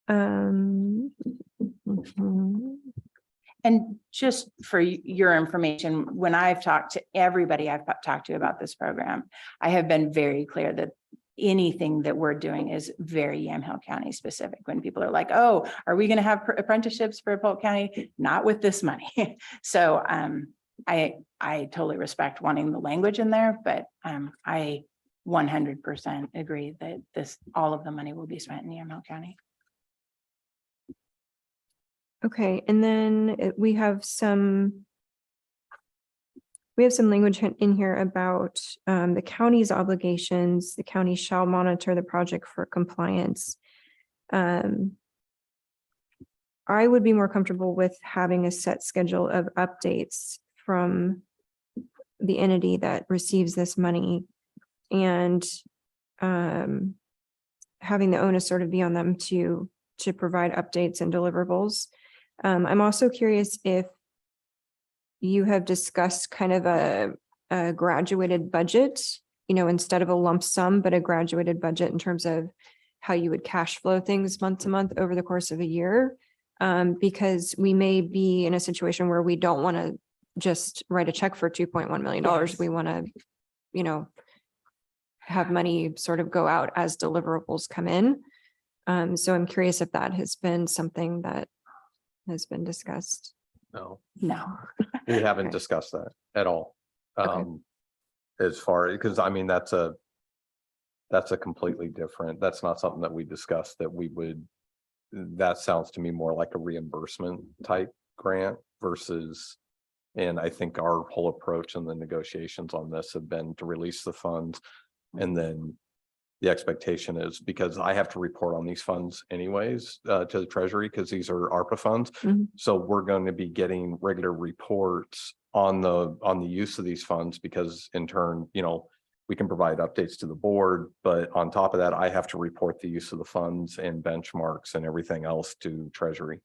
Mhm. And just for your information, when I've talked to everybody I've talked to about this program, I have been very clear that anything that we're doing is very Yamhill County specific. When people are like, oh, are we going to have apprenticeships for Polk County? Not with this money. So I totally respect wanting the language in there, but I 100% agree that all of the money will be spent in Yamhill County. Okay, and then we have some language in here about the county's obligations. The county shall monitor the project for compliance. I would be more comfortable with having a set schedule of updates from the entity that receives this money and having the onus sort of be on them to provide updates and deliverables. I'm also curious if you have discussed kind of a graduated budget, instead of a lump sum, but a graduated budget in terms of how you would cash flow things month to month over the course of a year. Because we may be in a situation where we don't want to just write a check for $2.1 million. Yes. We want to, have money sort of go out as deliverables come in. So I'm curious if that has been something that has been discussed. No, No. we haven't Okay. discussed that at all. Okay. As far, because I mean, that's a completely different, that's not something that we discussed that sounds to me more like a reimbursement type grant versus, and I think our whole approach in the negotiations on this have been to release the funds. And then the expectation is, because I have to report on these funds anyways, to the treasury, because these are ARPA funds. Mhm. So we're going to be getting regular reports on the use of these funds, because in turn, we can provide updates to the board, but on top of that, I have to report the use of the funds and benchmarks and everything else to Treasury,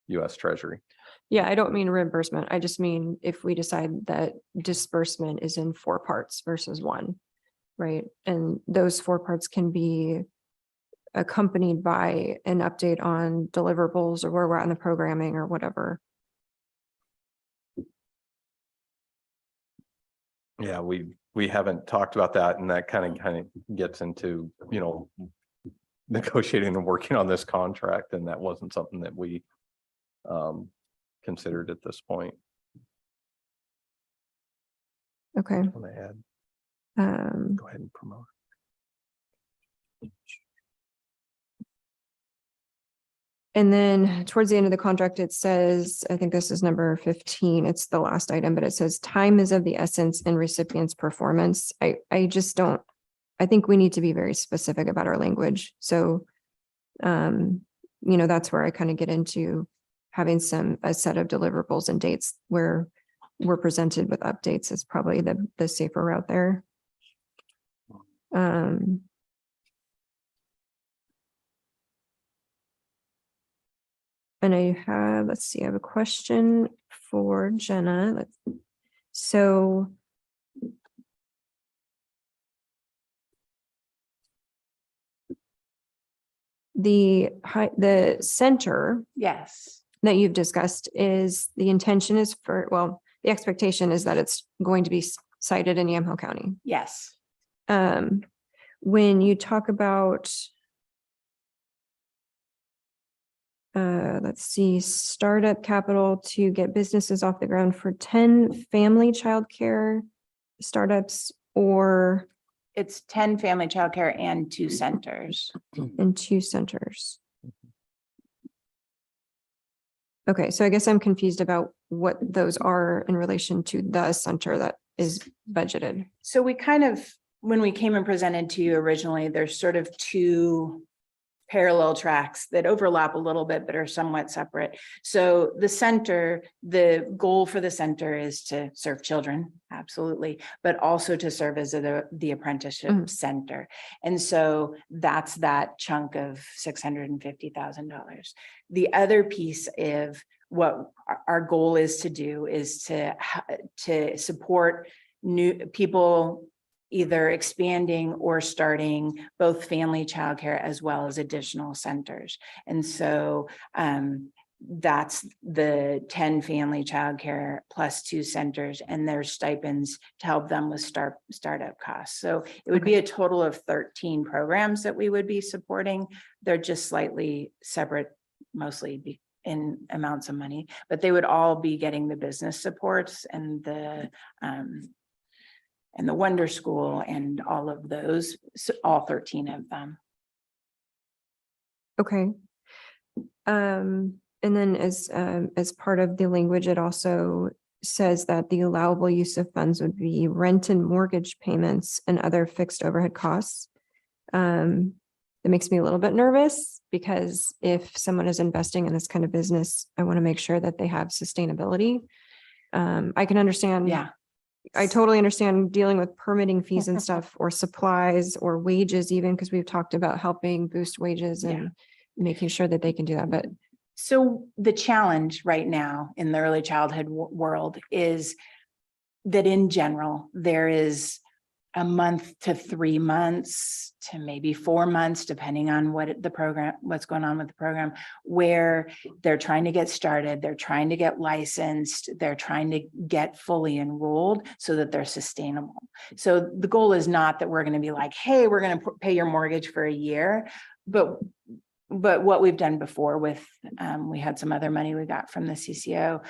US Treasury. Yeah, I don't mean reimbursement. I just mean if we decide that disbursement is in 4 parts versus 1, right? And those 4 parts can be accompanied by an update on deliverables or where we're at in the programming or whatever. Yeah, we haven't talked about that, and that kind of gets into, negotiating and working on this contract, and that wasn't something that we considered at this point. Okay. Go ahead and promote. And then towards the end of the contract, it says, I think this is number 15, it's the last item, but it says time is of the essence in recipients' performance. I think we need to be very specific about our language. So, that's where I kind of get into having a set of deliverables and dates where we're presented with updates is probably the safer route there. And I have a question for Jenna. So the center, Yes. that you've discussed is the intention is for, well, the expectation is that it's going to be cited in Yamhill County. Yes. When you talk about let's see, startup capital to get businesses off the ground for 10 family childcare startups or It's 10 family childcare and 2 centers. in 2 centers. Okay, so I guess I'm confused about what those are in relation to the center that is budgeted. So we kind of, when we came and presented to you originally, there's sort of 2 parallel tracks that overlap a little bit, but are somewhat separate. So the center, the goal for the center is to serve children, absolutely, but also to serve as the apprenticeship center. And so that's that chunk of $650,000. The other piece of what our goal is to do is to support new people either expanding or starting both family childcare as well as additional centers. And so that's the 10 family childcare plus 2 centers and their stipends to help them with startup costs. So it would be a total of 13 programs that we would be supporting. They're just slightly separate, mostly in amounts of money, but they would all be getting the business supports and the Wonder School and all of those, so all 13 of them. Okay. And then as part of the language, it also says that the allowable use of funds would be rent and mortgage payments and other fixed overhead costs. That makes me a little bit nervous because if someone is investing in this kind of business, I want to make sure that they have sustainability. I can understand. Yeah. I totally understand dealing with permitting fees and stuff or supplies or wages even, because we've talked about helping boost wages and making sure that they can do that. But so the challenge right now in the early childhood world is that in general, there is a month to 3 months to maybe 4 months, depending on what's going on with the program, where they're trying to get started, they're trying to get licensed, they're trying to get fully enrolled so that they're sustainable. So the goal is not that we're going to be like, hey, we're going to pay your mortgage for a year, but what we've done before with, we had some other money we got from the CCO,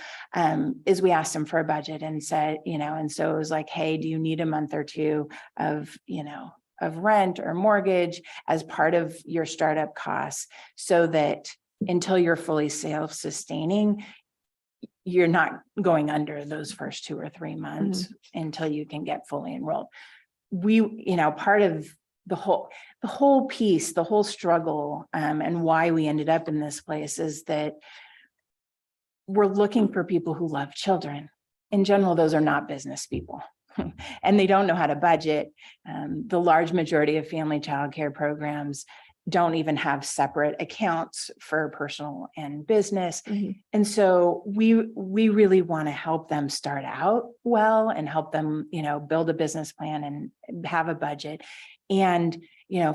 is we asked them for a budget and said, and so it was like, hey, do you need a month or 2 of, of rent or mortgage as part of your startup costs so that until you're fully self-sustaining, you're not going under those first 2 or 3 months until you can get fully enrolled. Part of the whole piece, the whole struggle, and why we ended up in this place is that we're looking for people who love children. In general, those are not business people and they don't know how to budget. The large majority of family childcare programs don't even have separate accounts for personal and business. And so we really want to help them start out well and help them, build a business plan and have a budget and,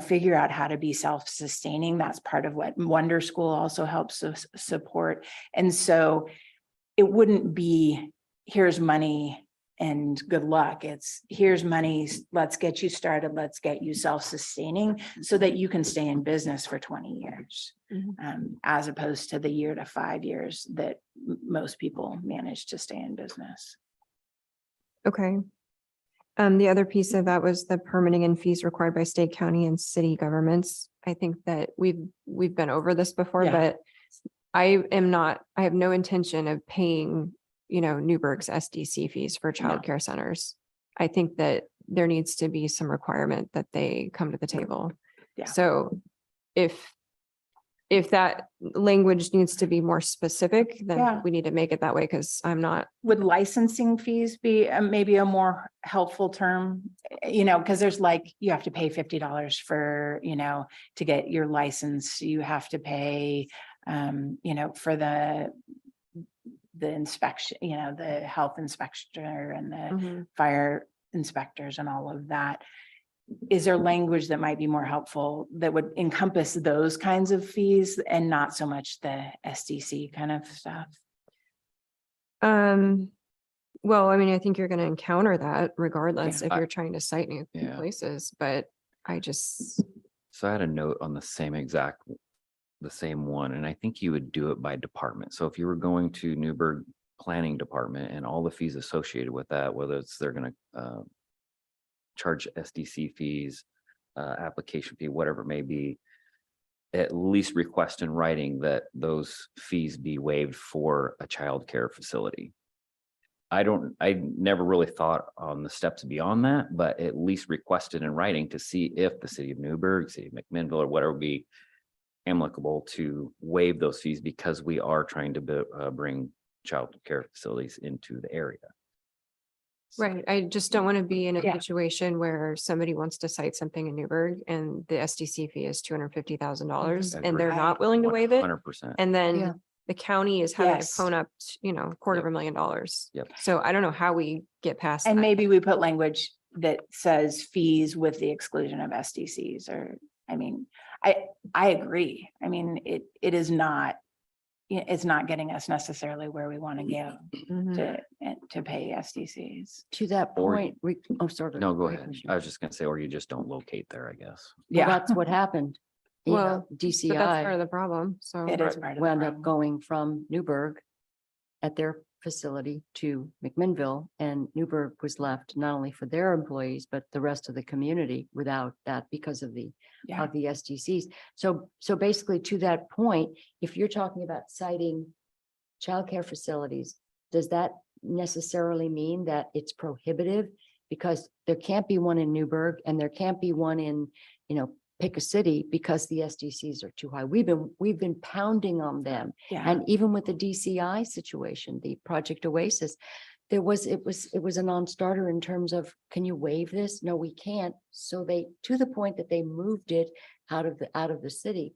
figure out how to be self-sustaining. That's part of what Wonder School also helps us support. And so it wouldn't be, here's money and good luck. It's here's money. Let's get you started. Let's get you self-sustaining so that you can stay in business for 20 years, as opposed to the year to 5 years that most people manage to stay in business. okay. The other piece of that was the permitting and fees required by state, county, and city governments. I think that we've been over this before, Yeah. but I have no intention of paying, Newburgh's SDC fees for childcare centers. I think that there needs to be some requirement that they come to the table. Yeah. So if that language needs to be more specific, then Yeah. we need to make it that way because I'm not. Would licensing fees be maybe a more helpful term? Because there's you have to pay $50 for, to get your license. You have to pay, for the inspection, the health inspector and the fire inspectors and all of that. is there language that might be more helpful that would encompass those kinds of fees and not so much the SDC kind of stuff? Well, I mean, I think you're gonna encounter that regardless if I- you're trying to cite new Yeah. places, but I just, So I had a note on the same one, and I think you would do it by department. So if you were going to Newburgh Planning Department and all the fees associated with that, whether it's they're gonna charge SDC fees, application fee, whatever it may be, at least request in writing that those fees be waived for a childcare facility. I never really thought on the steps beyond that, but at least requested in writing to see if the city of Newburgh, city of McMinnville, or whatever would be amicable to waive those fees because we are trying to bring child care facilities into the area. right, I just don't want to be in a Yeah. situation where somebody wants to cite something in Newburgh and the SDC fee is $250,000 and they're Agreed. not willing to waive it. 100%. And Yeah. then the county is having to Yes. pone up, $250,000. Yep. So I don't know how we get past And that. maybe we put language that says fees with the exclusion of SDCs, or, I mean, I agree. I mean, it is not, it's not getting us necessarily where we want to go Mhm. to pay SDCs. To that Or- point, sorry. No, go sorry, ahead. Commissioner. I was just gonna say, or you just don't locate there, I guess. Well, Yeah, that's what happened. You know, Well, But that's part DCI of the problem, so. it is part of the wound up problem. going from Newburgh at their facility to McMinnville, and Newburgh was left not only for their employees, but the rest of the community without that because of the Yeah. SDCs. So basically, to that point, if you're talking about citing childcare facilities, does that necessarily mean that it's prohibitive? Because there can't be one in Newburgh and there can't be one in, pick a city because the SDCs are too high. We've been pounding on them. Yeah, And even with the DCI situation, the Project Oasis, it was a non-starter in terms of, can you waive this? No, we can't. So to the point that they moved it out of the city.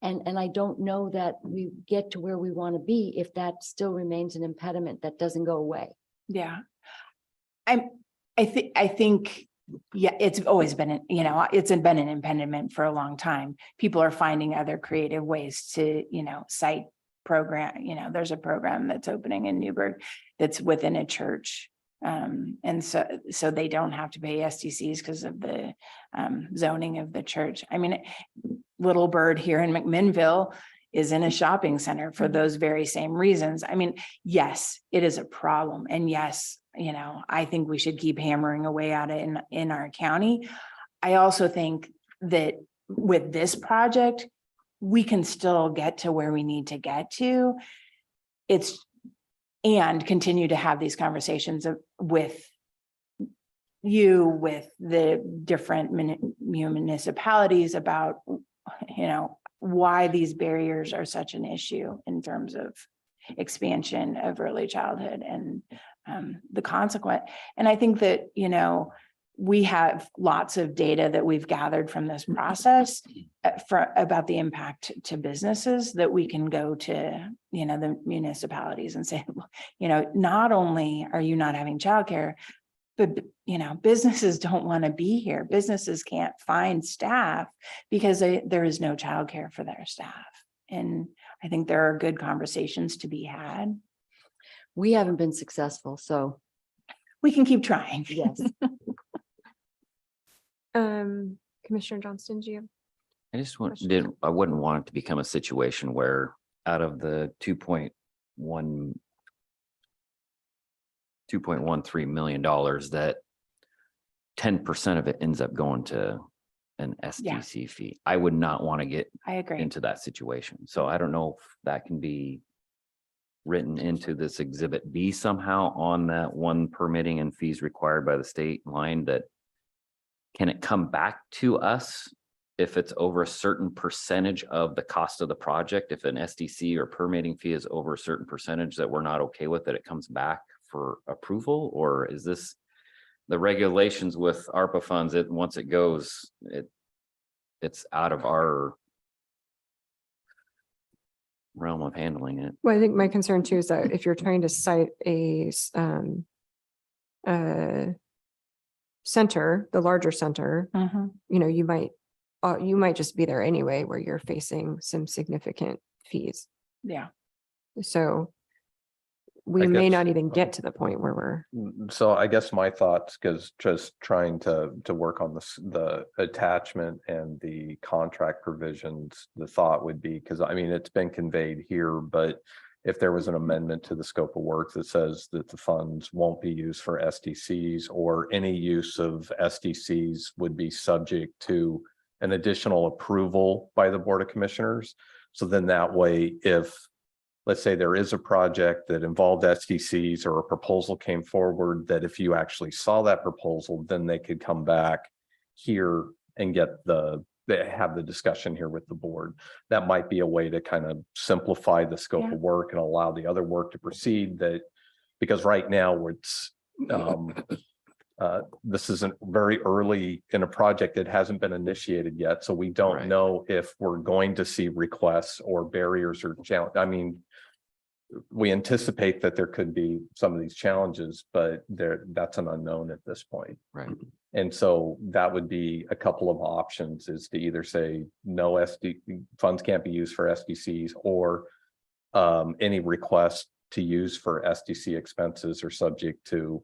And I don't know that we get to where we want to be if that still remains an impediment that doesn't go away. yeah. I think, yeah, it's always been, it's been an impediment for a long time. People are finding other creative ways to, cite program, there's a program that's opening in Newburgh that's within a church. And so they don't have to pay SDCs because of the zoning of the church. I mean, Little Bird here in McMinnville is in a shopping center for those very same reasons. I mean, yes, it is a problem. And yes, I think we should keep hammering away at it in our county. I also think that with this project, we can still get to where we need to get to. And continue to have these conversations with the different municipalities about, why these barriers are such an issue in terms of expansion of early childhood and the consequent. And I think that, we have lots of data that we've gathered from this process about the impact to businesses that we can go to, the municipalities and say, not only are you not having childcare, but, businesses don't want to be here. Businesses can't find staff because there is no childcare for their staff. And I think there are good conversations to be had. We haven't been successful, so We can keep trying. yes. Commissioner Johnston, do you have? I just Questions? I wouldn't want it to become a situation where out of the 2.13 million dollars that 10% of it ends up going to an SDC fee. I would not want to get I agree. into that situation. So I don't know if that can be written into this exhibit B somehow on that one permitting and fees required by the state line. That can it come back to us if it's over a certain percentage of the cost of the project? If an SDC or permitting fee is over a certain percentage that we're not okay with, that it comes back for approval? Or is this the regulations with ARPA funds, once it goes, it's out of our realm of handling it? Well, I think my concern too is that if you're trying to cite a center, the larger center, Mhm. you know, you might just be there anyway, where you're facing some significant fees. Yeah. So we I may guess- not even get to the point where we're, So I guess my thoughts, because just trying to work on the attachment and the contract provisions, the thought would be, because I mean, it's been conveyed here, but if there was an amendment to the scope of work that says that the funds won't be used for SDCs, or any use of SDCs would be subject to an additional approval by the Board of Commissioners. So then that way, if let's say there is a project that involved SDCs, or a proposal came forward, that if you actually saw that proposal, then they could come back here and they have the discussion here with the board. That might be a way to kind of simplify the scope Yeah. of work and allow the other work to proceed, because right now it's this isn't very early in a project that hasn't been initiated yet. So we don't Right. know if we're going to see requests or barriers or challenge. I mean, we anticipate that there could be some of these challenges, but that's an unknown at this point. Right. And so that would be a couple of options, is to either say no funds can't be used for SDCs, or any request to use for SDC expenses are subject to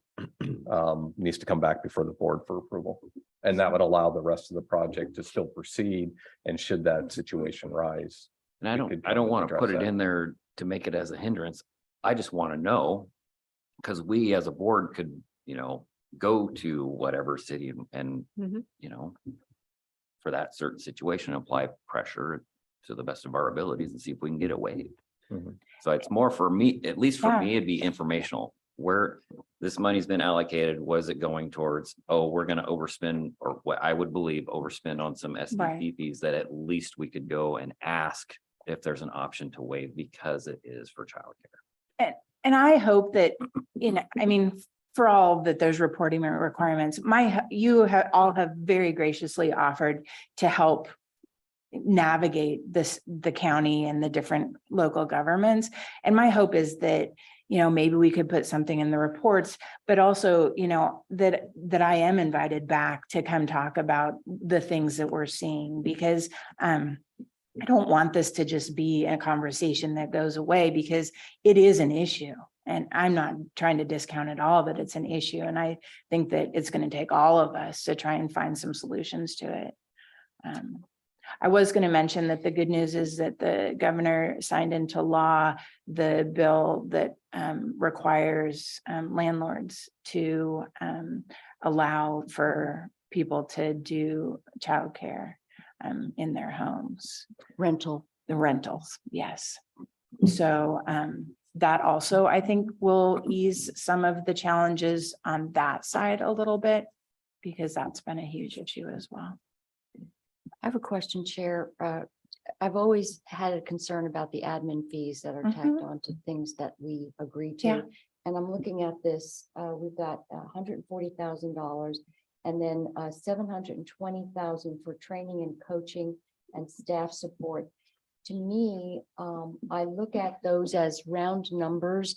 needs to come back before the board for approval. And that would allow the rest of the project to still proceed. And should that situation rise, And I we could don't want to address put it that. in there to make it as a hindrance. I just want to know, because we as a board could, go to whatever city and, Mhm. for that certain situation, apply pressure to the best of our abilities and see if we can get it waived. Mhm. So it's more for me, at least for Yeah. me, it'd be informational. Where this money's been allocated, was it going towards, oh, we're gonna overspend, or what I would believe overspend on some SDP fees, that at least we could go and ask if there's an option to waive, because it is for childcare. And I hope that, I mean, for all that there's reporting requirements, all have very graciously offered to help navigate the county and the different local governments. And my hope is that, maybe we could put something in the reports, but also, that I am invited back to come talk about the things that we're seeing, because I don't want this to just be a conversation that goes away, because it is an issue. And I'm not trying to discount at all that it's an issue. And I think that it's going to take all of us to try and find some solutions to it. I was going to mention that the good news is that the governor signed into law the bill that requires landlords to allow for people to do childcare in their homes. The rentals, yes. So that also, I think, will ease some of the challenges on that side a little bit, because that's been a huge issue as well. I have a question, Chair. I've always had a concern about the admin fees that are tacked on to things that we agree to. Yeah. And I'm looking at this, we've got $140,000 and then $720,000 for training and coaching and staff support. To me, I look at those as round numbers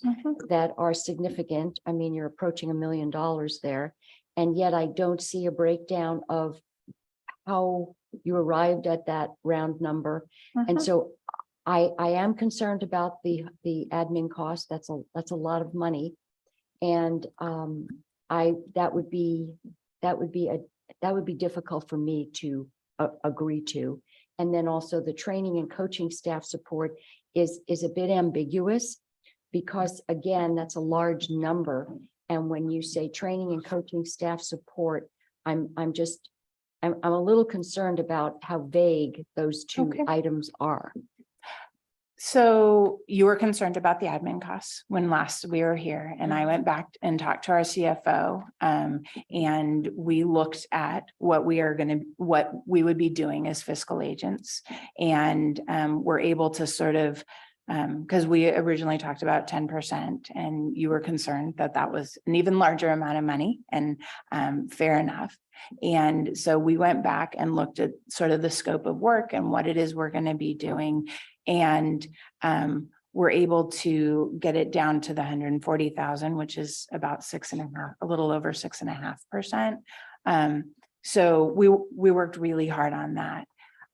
that are significant. I mean, you're approaching $1 million there, and yet I don't see a breakdown of how you arrived at that round number. And so I am concerned about the admin cost. That's a lot of money. And that would be difficult for me to agree to. And then also the training and coaching staff support is a bit ambiguous, because again, that's a large number. And when you say training and coaching staff support, I'm a little concerned about how vague those two Okay. items are. So you were concerned about the admin costs when last we were here, and I went back and talked to our CFO, and we looked at what we would be doing as fiscal agents, and we're able to sort of, because we originally talked about 10%, and you were concerned that that was an even larger amount of money, and fair enough. And so we went back and looked at sort of the scope of work and what it is we're going to be doing. And we're able to get it down to the 140,000, which is about 6.5%, a little over 6.5% So we worked really hard on that.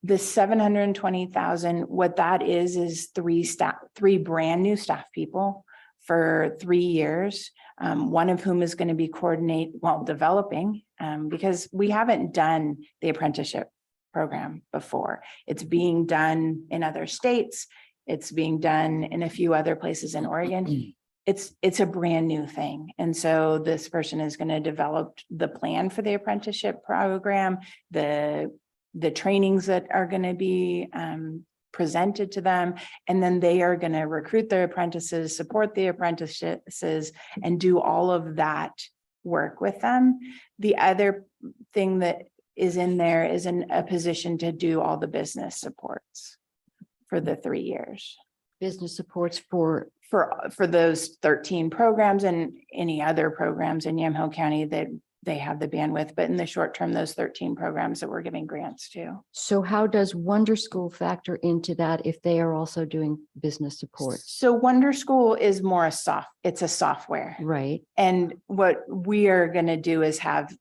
The 720,000, what that is three brand new staff people for 3 years. One of whom is going to be developing, because we haven't done the apprenticeship program before. It's being done in other states. It's being done in a few other places in Oregon. It's a brand new thing. And so this person is going to develop the plan for the apprenticeship program, the trainings that are going to be presented to them. And then they are going to recruit their apprentices, support the apprentices, and do all of that work with them. The other thing that is in there is a position to do all the business supports for the 3 years. Business supports for those 13 programs and any other programs in Yamhill County that they have the bandwidth, but in the short term, those 13 programs that we're giving grants to. So how does Wonder School factor into that if they are also doing business support? So Wonder School is more it's a software. Right. And what we are going to do is have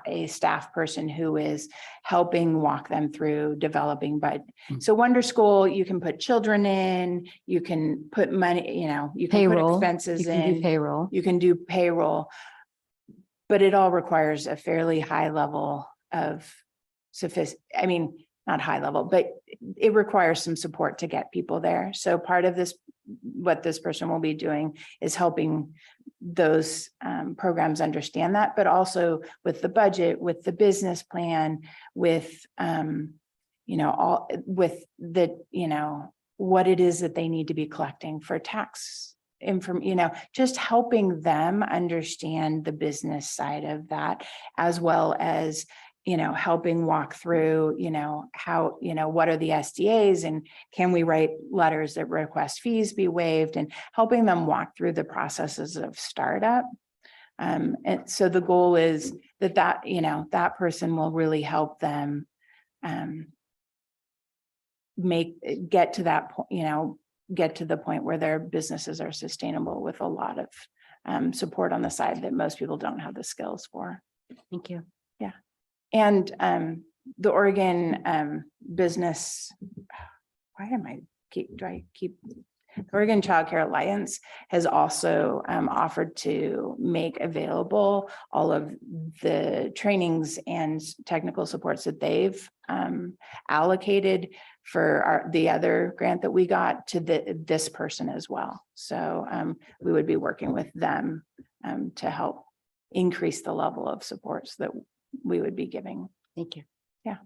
a staff person who is helping walk them through developing. But so Wonder School, you can put children in, you can put money, you can put Payroll. expenses You can do in, payroll. you can do payroll. But it all requires a fairly high level of not high level, but it requires some support to get people there. So part of this, what this person will be doing is helping those programs understand that, but also with the budget, with the business plan, with, what it is that they need to be collecting for tax just helping them understand the business side of that, as well as, helping walk through, how, what are the SDAs and can we write letters that request fees be waived, and helping them walk through the processes of startup. And so the goal is that person will really help them get to that point, get to the point where their businesses are sustainable with a lot of support on the side that most people don't have the skills for. Thank you. Yeah. And the Oregon business, the Oregon Child Care Alliance has also offered to make available all of the trainings and technical supports that they've allocated for the other grant that we got to this person as well. So we would be working with them to help increase the level of supports that we would be giving. Thank you. Yeah.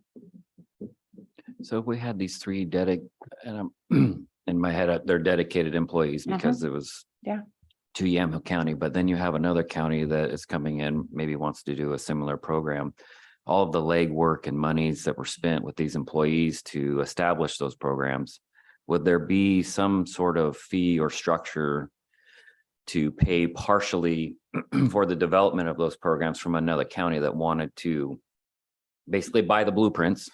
So if we had these three and I'm in my head, they're dedicated employees because it was to Yamhill County, but then you have another county that is coming in, maybe wants to do a similar program. All of the legwork and monies that were spent with these employees to establish those programs, would there be some sort of fee or structure to pay partially for the development of those programs from another county that wanted to basically buy the blueprints?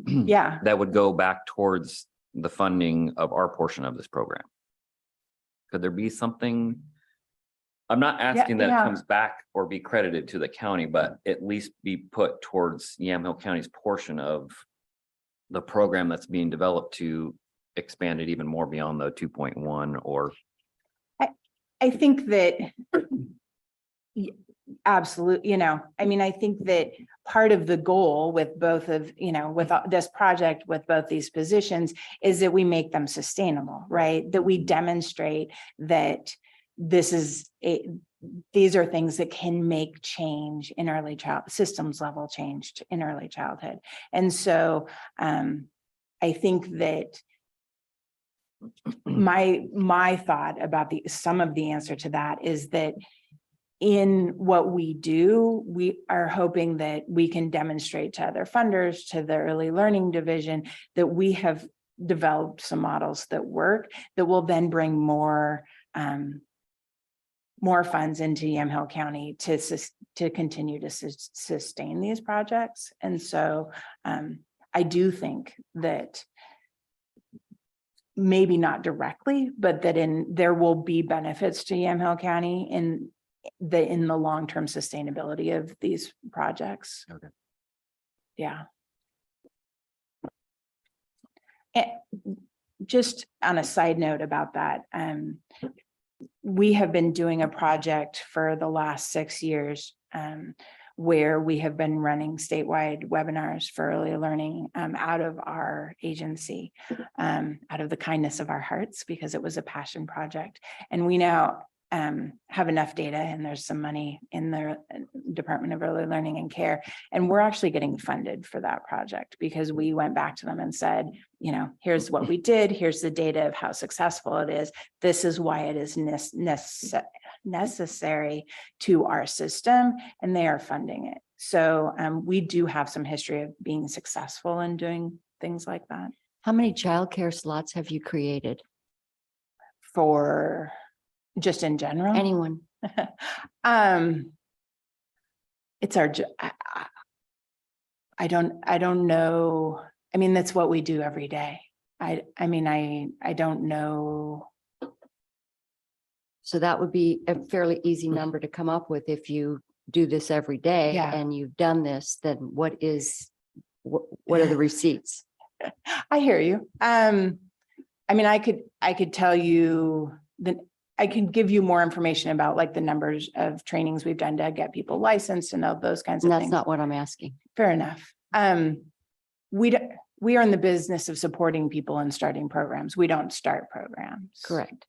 Yeah. That would go back towards the funding of our portion of this program. Could there be something? I'm not asking that it comes back or be credited to the county, but at least be put towards Yamhill County's portion of the program that's being developed to expand it even more beyond the 2.1 or. I think that absolutely, I think that part of the goal with both of, with this project, with both these positions, is that we make them sustainable, right? That we demonstrate that these are things that can make change in early systems level change in early childhood. And so I think that my thought about some of the answer to that is that in what we do, we are hoping that we can demonstrate to other funders, to the early learning division, that we have developed some models that work, that will then bring more funds into Yamhill County to continue to sustain these projects. And so I do think that maybe not directly, but that there will be benefits to Yamhill County in the long-term sustainability of these projects. Okay. Yeah. And just on a side note about that, we have been doing a project for the last 6 years, where we have been running statewide webinars for early learning, out of our agency, out of the kindness of our hearts, because it was a passion project. And we now have enough data, and there's some money in the Department of Early Learning and Care. And we're actually getting funded for that project, because we went back to them and said, you know, here's what we did. Here's the data of how successful it is. This is why it is necessary to our system, and they are funding it. So we do have some history of being successful in doing things like that. How many childcare slots have you created? For just in general? Anyone? It's our, I don't know. I mean, that's what we do every day. I mean, I don't know. So that would be a fairly easy number to come up with if you do this every day Yeah. and you've done this, then what are the receipts? I hear you. I mean, I could tell you that I can give you more information about like the numbers of trainings we've done to get people licensed and all those kinds of And that's things. not what I'm asking. Fair enough. We are in the business of supporting people and starting programs. We don't start programs. Correct.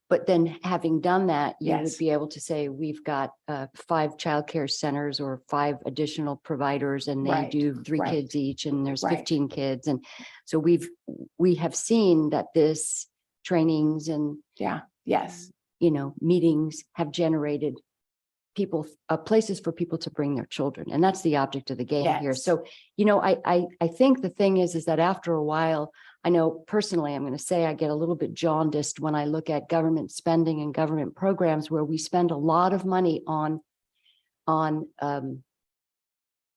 But then having done that, you would Yes. be able to say, we've got 5 childcare centers or 5 additional providers, and they Right, do 3 right. kids each, and there's Right. 15 kids. And so we have seen that this trainings and, Yeah, yes, you know, meetings have generated people, places for people to bring their children. And that's the object of the game here. Yes. So, you know, I think the thing is that after a while, I know personally, I'm going to say I get a little bit jaundiced when I look at government spending and government programs where we spend a lot of money on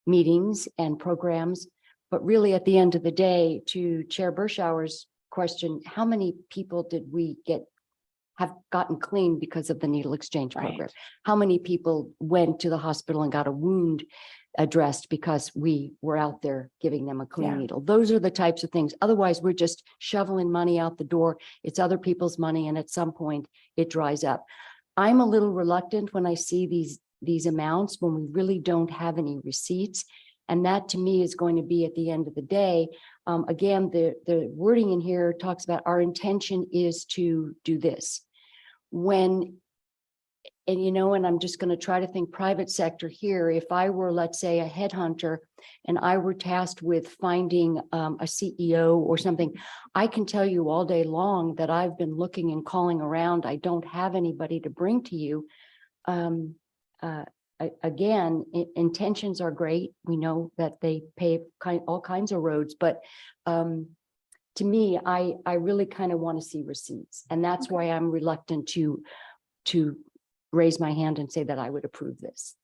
meetings and programs. But really, at the end of the day, to Chair Bershauer's question, how many people did we have gotten clean because of the needle exchange program? Right. How many people went to the hospital and got a wound addressed because we were out there giving them a clean Yeah. needle? Those are the types of things. Otherwise, we're just shoveling money out the door. It's other people's money, and at some point it dries up. I'm a little reluctant when I see these amounts when we really don't have any receipts. And that to me is going to be at the end of the day. Again, the wording in here talks about our intention is to do this. And you know, and I'm just going to try to think private sector here. If I were, let's say, a headhunter and I were tasked with finding a CEO or something, I can tell you all day long that I've been looking and calling around. I don't have anybody to bring to you. Again, intentions are great. We know that they pave all kinds of roads, but to me, I really kind of want to see receipts. And that's why I'm reluctant to raise my hand and say that I would approve this.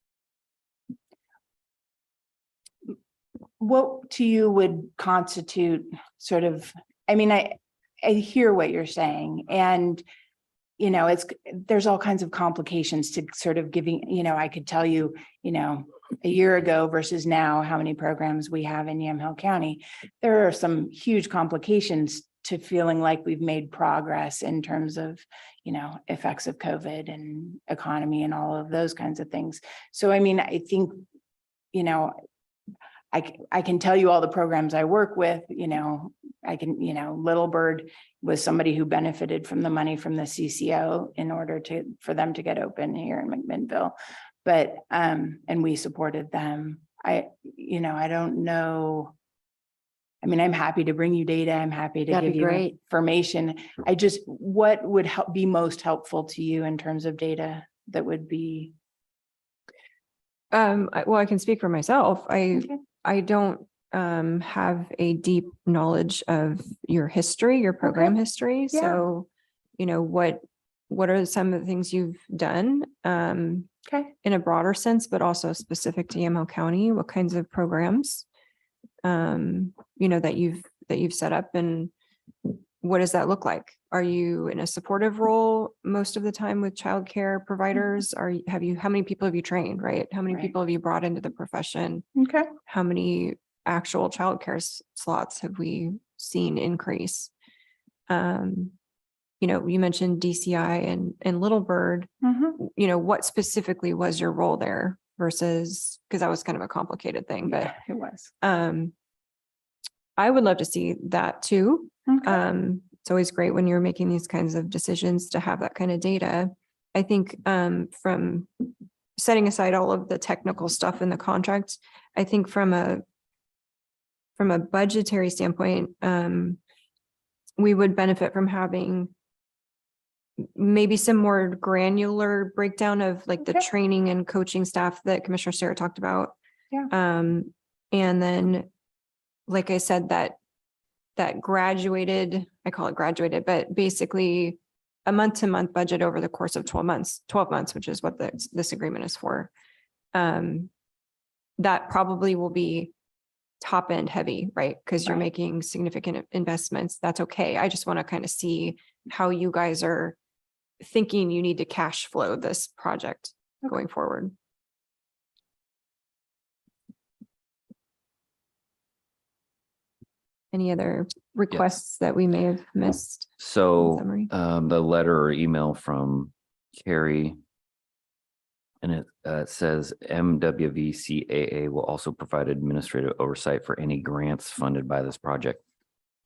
what to you would constitute sort of, I mean, I hear what you're saying, and you know, there's all kinds of complications to sort of giving, you know, I could tell you, you know, a year ago versus now, how many programs we have in Yamhill County. There are some huge complications to feeling like we've made progress in terms of, you know, effects of COVID and economy and all of those kinds of things. So, I mean, I think, you know, I can tell you all the programs I work with, you know, I can, you know, Little Bird was somebody who benefited from the money from the CCO in order for them to get open here in McMinnville. But, and we supported them. You know, I don't know. I mean, I'm happy to bring you data. I'm happy to That'd give be you great. information. What would be most helpful to you in terms of data that would be? Well, I can speak for myself. Okay. I don't have a deep knowledge of your history, your program history. Yeah. So, you know, what are some of the things you've done Okay. in a broader sense, but also specific to Yamhill County? What kinds of programs, you know, that you've set up, and what does that look like? Are you in a supportive role most of the time with childcare providers? How many people have you trained, right? How many Right. people have you brought into the profession? Okay. How many actual childcare slots have we seen increase? You mentioned DCI and Little Bird, Mhm. what specifically was your role there versus, because that was kind of a complicated thing, but Yeah, it was. I would love to see that too. Okay. It's always great when you're making these kinds of decisions to have that kind of data. I think from setting aside all of the technical stuff in the contract, I think from a budgetary standpoint, we would benefit from having maybe some more granular breakdown of like the Okay. training and coaching staff that Commissioner Sarah talked about. Yeah. And then, like I said, that graduated, I call it graduated, but basically a month-to-month budget over the course of 12 months, which is what this agreement is for. That probably will be top end heavy, right? Because you're Right. making significant investments. That's okay. I just want to kind of see how you guys are thinking you need to cash flow this project going forward. Any other requests that we may have missed? So summary. the letter or email from Carrie. And it says MWVCAA will also provide administrative oversight for any grants funded by this project.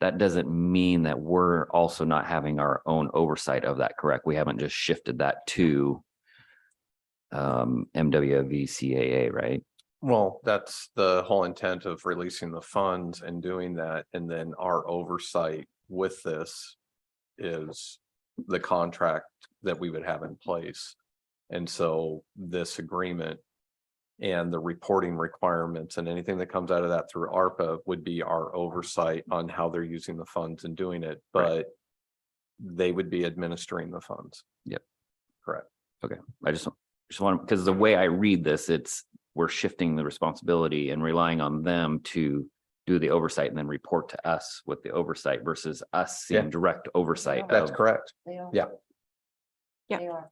That doesn't mean that we're also not having our own oversight of that, correct? We haven't just shifted that to MWVCAA, right? Well, that's the whole intent of releasing the funds and doing that. And then our oversight with this is the contract that we would have in place. And so this agreement and the reporting requirements and anything that comes out of that through ARPA would be our oversight on how they're using the funds and doing it, but they would be administering the funds. Yep. Correct. Okay. I just want, because the way I read this, we're shifting the responsibility and relying on them to do the oversight and then report to us with the oversight versus us seeing direct oversight. That's of- correct. They are. Yeah. Yeah. They are.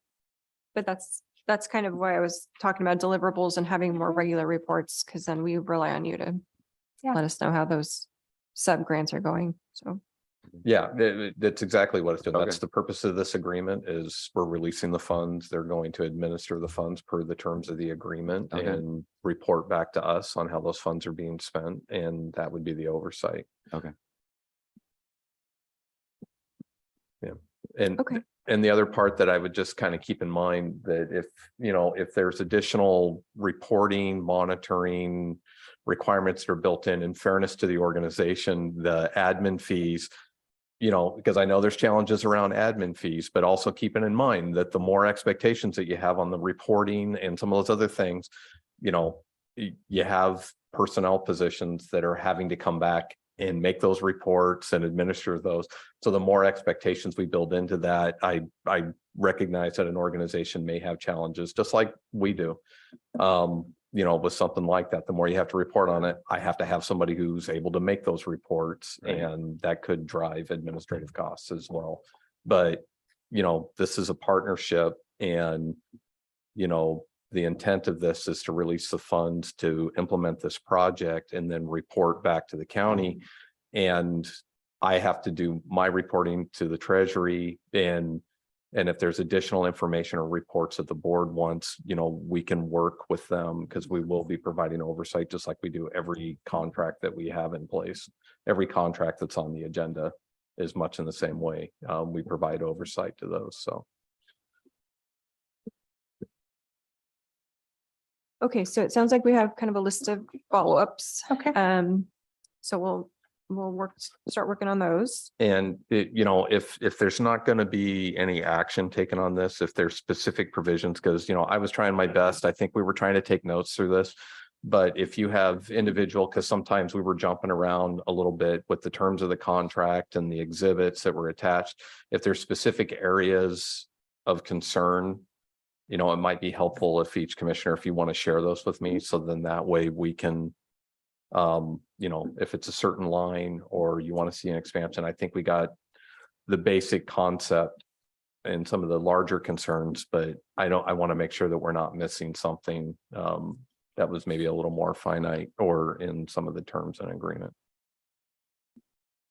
But that's kind of why I was talking about deliverables and having more regular reports, because then we rely on you to Yeah. let us know how those sub grants are going. So, Yeah, that's exactly what it's doing. That's Okay. the purpose of this agreement is we're releasing the funds. They're going to administer the funds per the terms of the agreement Okay. and report back to us on how those funds are being spent. And that would be the oversight. Okay. Yeah. And okay. And the other part that I would just kind of keep in mind that if there's additional reporting, monitoring requirements that are built in fairness to the organization, the admin fees, because I know there's challenges around admin fees, but also keeping in mind that the more expectations that you have on the reporting and some of those other things, you have personnel positions that are having to come back and make those reports and administer those. So the more expectations we build into that, I recognize that an organization may have challenges, just like we do. With something like that, the more you have to report on it, I have to have somebody who's able to make those reports, Right. and that could drive administrative costs as well. But, this is a partnership, and, the intent of this is to release the funds to implement this project and then report back to the county. And I have to do my reporting to the treasury, and if there's additional information or reports that the board wants, we can work with them, because we will be providing oversight just like we do every contract that we have in place. Every contract that's on the agenda is much in the same way. We provide oversight to those, so. Okay, so it sounds like we have kind of a list of follow-ups. Okay. So we'll start working on those. And if there's not going to be any action taken on this, if there's specific provisions, because, I was trying my best, I think we were trying to take notes through this. But if you have individual, because sometimes we were jumping around a little bit with the terms of the contract and the exhibits that were attached, if there's specific areas of concern, it might be helpful if each commissioner, if you want to share those with me, so then that way we can, if it's a certain line or you want to see an expansion. I think we got the basic concept and some of the larger concerns, but I want to make sure that we're not missing something that was maybe a little more finite or in some of the terms and agreement.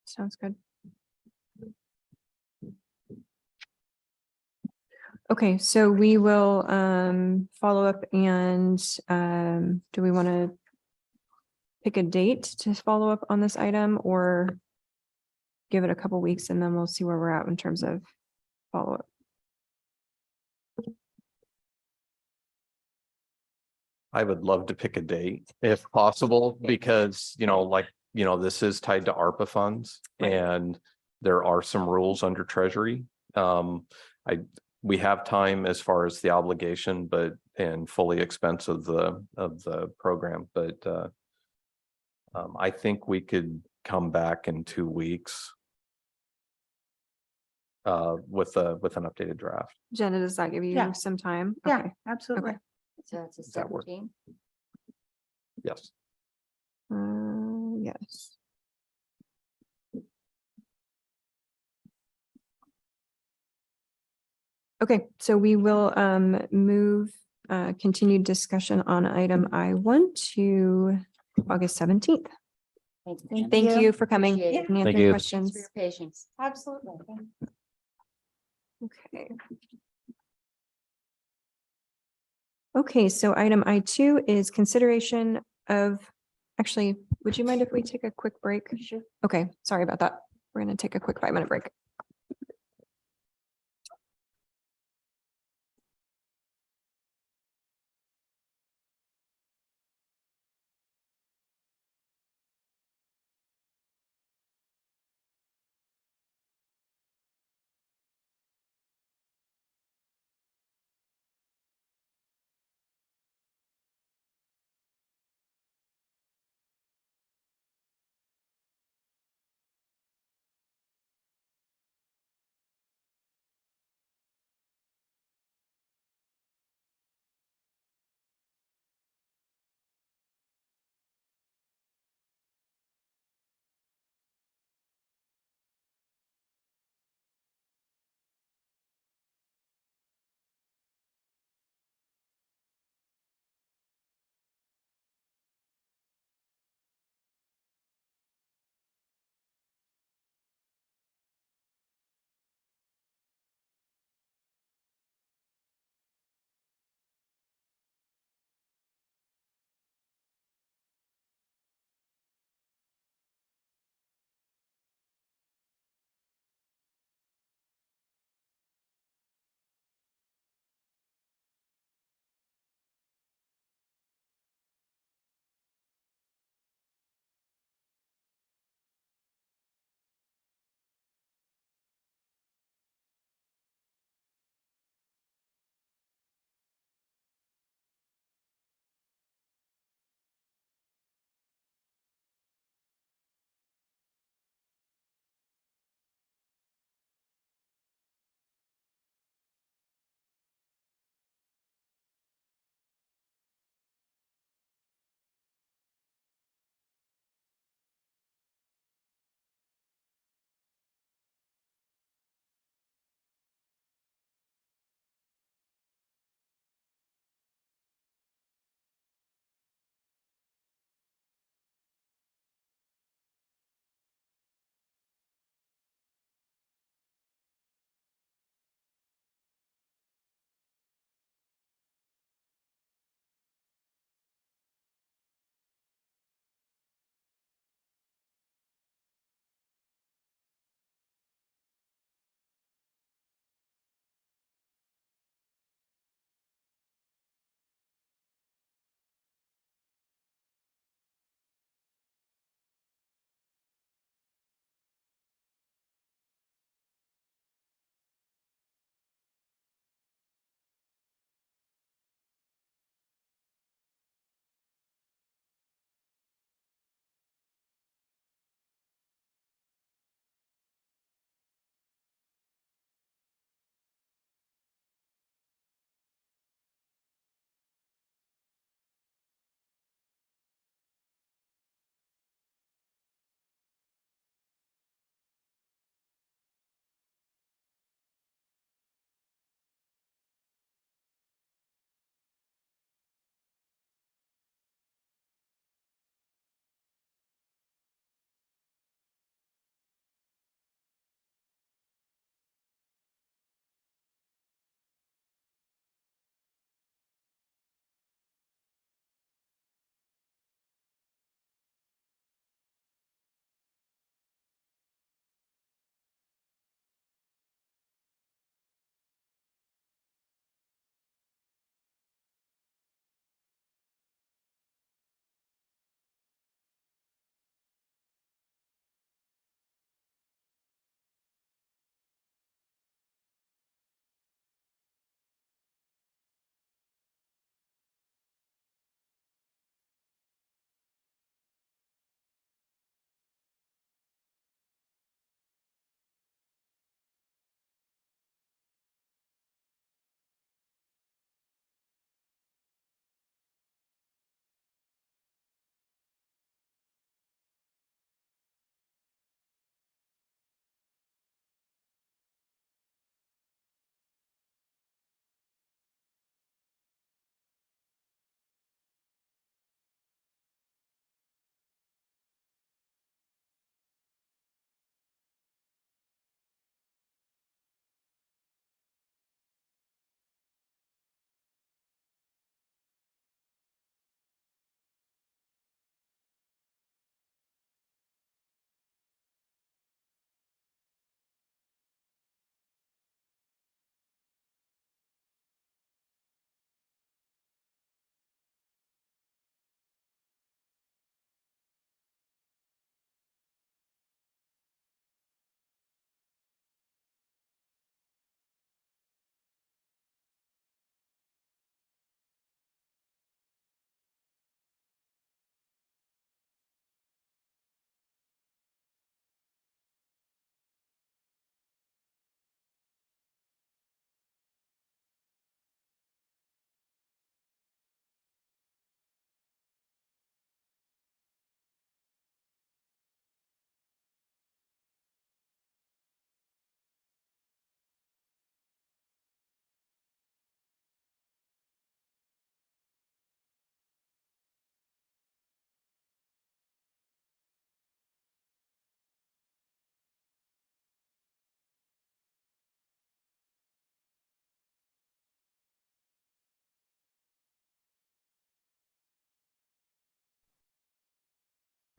Sounds good. Okay, so we will follow up and do we want to pick a date to follow up on this item or give it a couple weeks and then we'll see where we're at in terms of follow-up? I would love to pick a date if possible, because, this is tied to ARPA funds and there are some rules under Treasury. We have time as far as the obligation, and fully expense of the program, but I think we could come back in 2 weeks with an updated draft. Jenna, does that give you Yeah. some time? Yeah, Okay. absolutely. Okay. So it's a Does that work? 17. Yes. Yes. Okay, so we will move continued discussion on item I1 to August 17th. Thank you for coming Appreciate it. and Thank answering you. Thanks for questions. your patience. Absolutely. Okay. Okay, so item I2 is consideration of, actually, would you mind if we take a quick break? Sure. Okay, sorry about that. We're going to take a quick 5-minute break.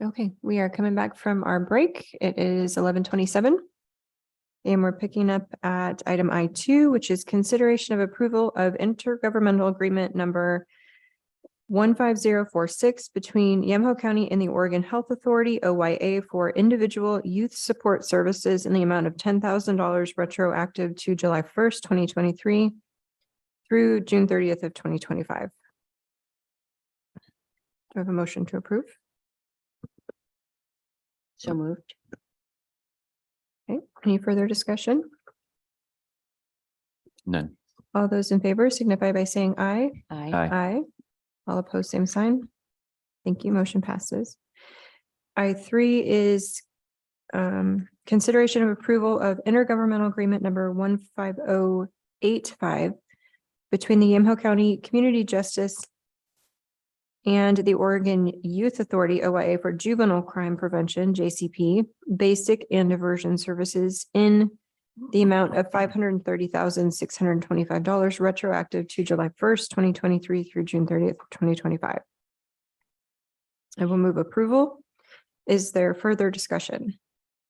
Okay, we are coming back from our break. It is 11:27. And we're picking up at item I2, which is consideration of approval of intergovernmental agreement number 15046 between Yamaha County and the Oregon Health Authority, OYA, for individual youth support services in the amount of $10,000 retroactive to July 1st, 2023 through June 30th of 2025. Do I have a motion to approve? So moved. Okay, any further discussion? None. All those in favor signify by saying aye. Aye. Aye. All opposed, same sign. Thank you. Motion passes. I3 is consideration of approval of intergovernmental agreement number 15085 between the Yamaha County Community Justice and the Oregon Youth Authority, OYA, for juvenile crime prevention, JCP, basic and diversion services in the amount of $530,625 retroactive to July 1st, 2023 through June 30th, 2025. I will move approval. Is there further discussion?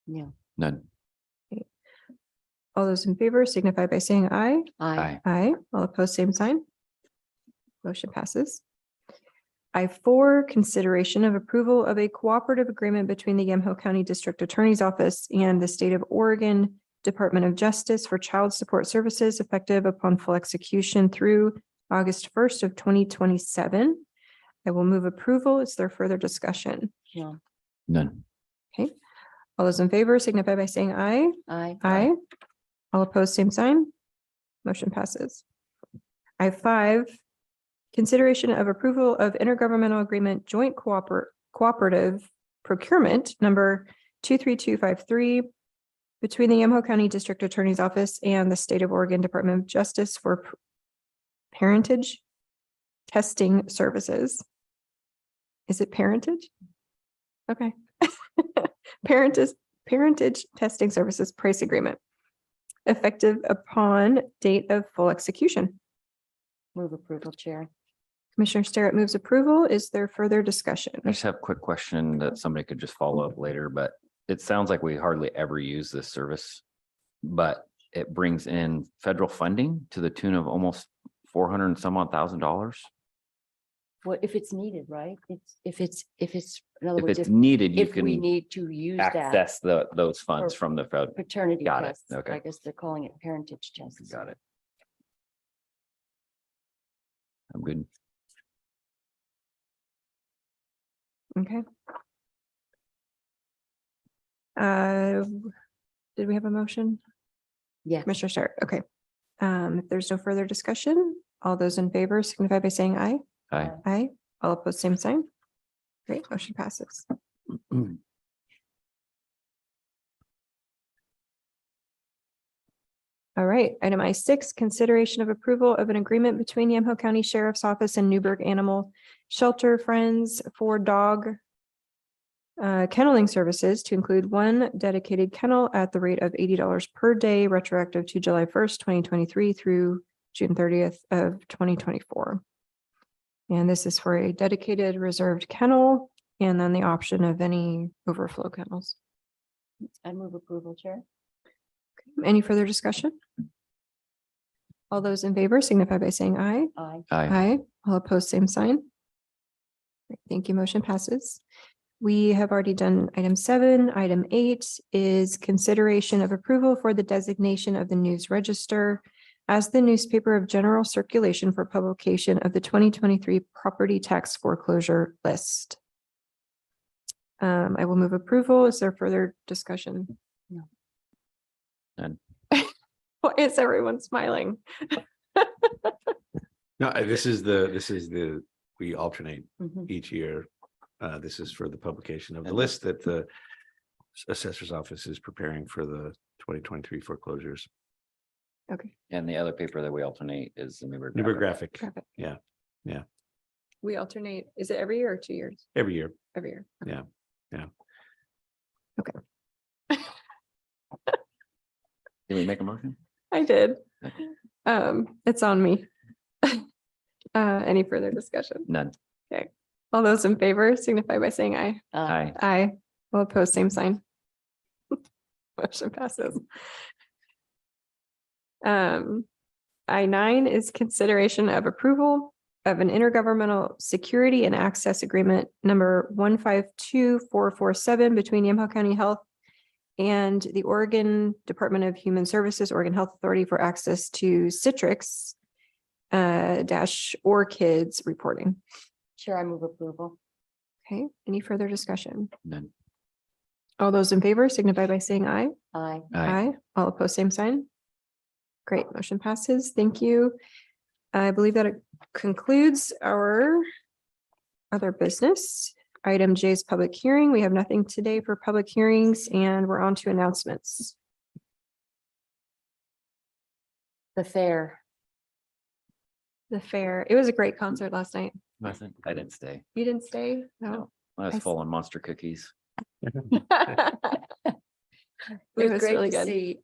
No. None. All those in favor signify by saying aye. Aye. Aye. All opposed, same sign. Motion passes. I4, consideration of approval of a cooperative agreement between the Yamaha County District Attorney's Office and the State of Oregon Department of Justice for child support services effective upon full execution through August 1st of 2027. I will move approval. Is there further discussion? No. None. Okay. All those in favor signify by saying aye. Aye. Aye. All opposed, same sign. Motion passes. I5, consideration of approval of intergovernmental agreement joint cooperative procurement number 23253 between the Yamaha County District Attorney's Office and the State of Oregon Department of Justice for parentage testing services. Is it parentage? Okay. Parentage testing services price agreement effective upon date of full execution. Move approval, Chair. Commissioner Starrett moves approval. Is there further discussion? I just have a quick question that somebody could just follow up later, but it sounds like we hardly ever use this service. But it brings in federal funding to the tune of almost 400 and some odd $1,000. What if it's needed, right? If it's, in other If words, it's needed, you if we can need to use that access those funds for- from the federal. paternity Got it. tests, Okay. I guess they're calling it parentage tests. Got it. I'm good. Okay. Did we have a motion? Yeah. Commissioner Starrett, okay. If there's no further discussion, all those in favor signify by saying aye. Aye. Aye. All opposed, same sign. Great, motion passes. All right, item I6, consideration of approval of an agreement between Yamaha County Sheriff's Office and Newburgh Animal Shelter Friends for dog kenneling services to include one dedicated kennel at the rate of $80 per day, retroactive to July 1st, 2023 through June 30th of 2024. And this is for a dedicated reserved kennel and then the option of any overflow kennels. I move approval, Chair. Any further discussion? All those in favor signify by saying aye. Aye. Aye. Aye. All opposed, same sign. Great, thank you. Motion passes. We have already done item 7. Item 8 is consideration of approval for the designation of the News Register as the newspaper of general circulation for publication of the 2023 property tax foreclosure list. I will move approval. Is there further discussion? No. None. Why is everyone smiling? No, we alternate Mhm. each year. This is for the publication of the list that the assessor's office is preparing for the 2023 foreclosures. Okay. And the other paper that we alternate is the Newburgh. Newburgh Graphic, Graphic. Yeah. We alternate. Is it every year or 2 years? every year. Every year. Okay. Yeah. Yeah. Okay. Did we make a motion? I did. It's on me. Any further discussion? None. All those in favor signify by saying aye. Hi. Aye. All opposed, same sign. Motion passes. I9 is consideration of approval of an intergovernmental security and access agreement number 152447 between Yamhill County Health and the Oregon Department of Human Services, Oregon Health Authority for access to Citrix dash orchids reporting. Sure, I move approval. Okay, any further discussion? None. All those in favor signify by saying aye. Aye. Aye. All opposed, same sign. Great, motion passes. Thank you. I believe that it concludes our other business. Item J is public hearing. We have nothing today for public hearings and we're on to announcements. The fair. The fair. It was a great concert last night. Wasn't, I didn't stay. You didn't stay? No. I I was s- full on monster cookies. It It was was great really to good. see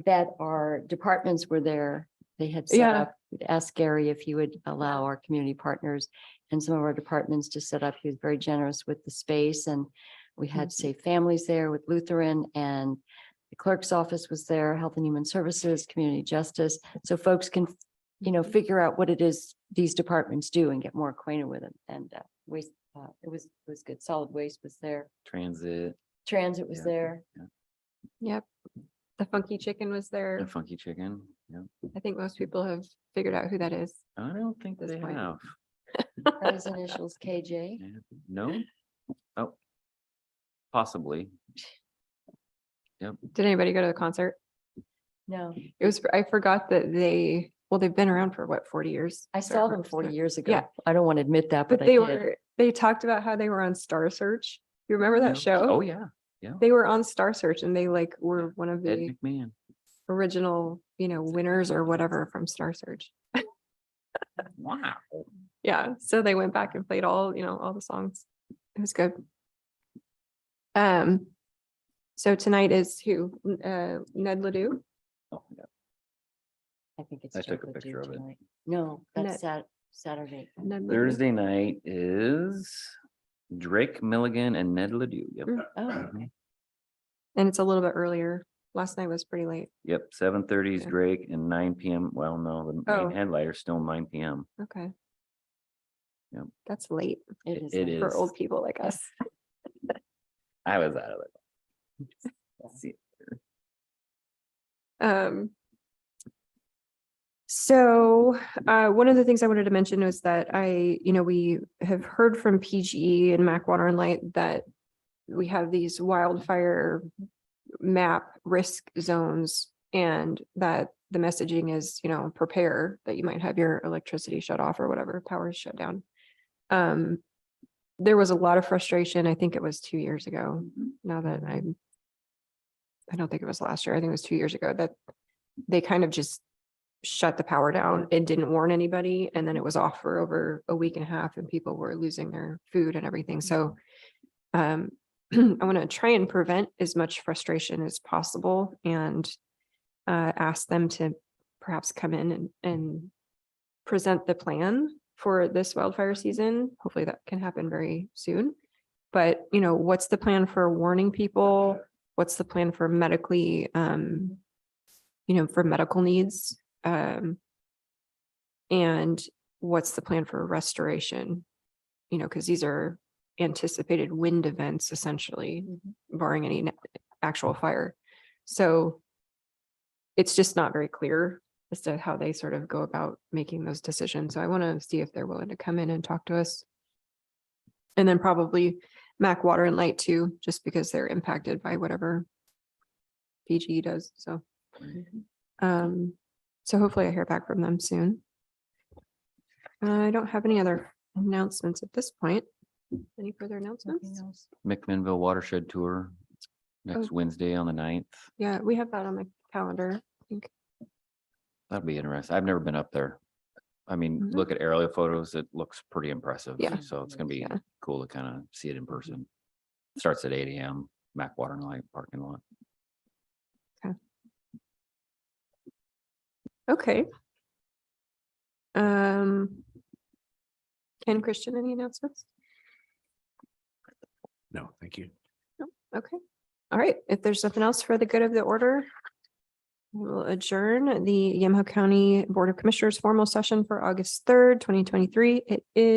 that our departments were there. They had set Yeah. up, asked Gary if he would allow our community partners and some of our departments to set up. He was very generous with the space and we had Safe Families there with Lutheran and the clerk's office was there, Health and Human Services, Community Justice. So folks can, figure out what it is these departments do and get more acquainted with it. And waste, it was good. Solid Waste was there. Transit, Transit was Yeah. there. Yep. The funky chicken was there. the funky chicken. Yeah. I think most people have figured out who that is. I don't think This they point. have. That his initials KJ. Yeah. No? Oh. Possibly. Did anybody go to the concert? No, It was, I forgot that they've been around for what, 40 years? I saw them 40 years ago. Yeah. I don't want to admit that, But but I they did. they talked about how they were on Star Search. You remember that Yeah. show? Oh, yeah. They were on Star Search and they were one of Ed the McMahon. original, winners or whatever from Star Search. Wow. Yeah, so they went back and played all the songs. It was good. So tonight is who? Ned Ledoux? Oh, yeah. I think it's. I took a Joe picture of it. tonight. No, Net- that's Saturday. Ned Ledoux. Thursday night is Drake Milligan and Ned Ledoux. Yep. Oh, Mhm. And it's a little bit earlier. Last night was pretty late. Yep, 7:30 is Okay. Drake and 9 p.m. Well, no, the Oh. main headliner's still 9 p.m. Okay. Yep. That's late it is. It late. for is. old people like us. I was out of it. See, So one of the things I wanted to mention was that we have heard from PGE and Mac Water and Light that we have these wildfire map risk zones and that the messaging is, prepare that you might have your electricity shut off or whatever, power is shut down. There was a lot of frustration. I think it was 2 years ago. Now that I don't think it was last year. I think it was 2 years ago that they kind of just shut the power down and didn't warn anybody. And then it was off for over a week and a half and people were losing their food and everything. So I want to try and prevent as much frustration as possible and ask them to perhaps come in and present the plan for this wildfire season. Hopefully that can happen very soon. But, what's the plan for warning people? What's the plan for medically, for medical needs? And what's the plan for restoration? Because these are anticipated wind events essentially, barring any actual fire. So it's just not very clear as to how they sort of go about making those decisions. So I want to see if they're willing to come in and talk to us. And then probably Mac Water and Light too, just because they're impacted by whatever PGE does. So, so hopefully I hear back from them soon. I don't have any other announcements at this point. Any further announcements? McMinnville Watershed Tour next Wednesday on the 9th. Yeah, we have that on my calendar. I think. That'll be interesting. I've never been up there. I mean, Mhm. look at aerial photos. It looks pretty impressive. Yeah. So it's gonna be Yeah. cool to kind of see it in person. Starts at 8 a.m. Mac Water and Light parking lot. Okay. Ken, Christian, any announcements? No, thank you. Okay. All right. If there's nothing else for the good of the order, we'll adjourn the Yamaha County Board of Commissioners formal session for August 3rd, 2023. It is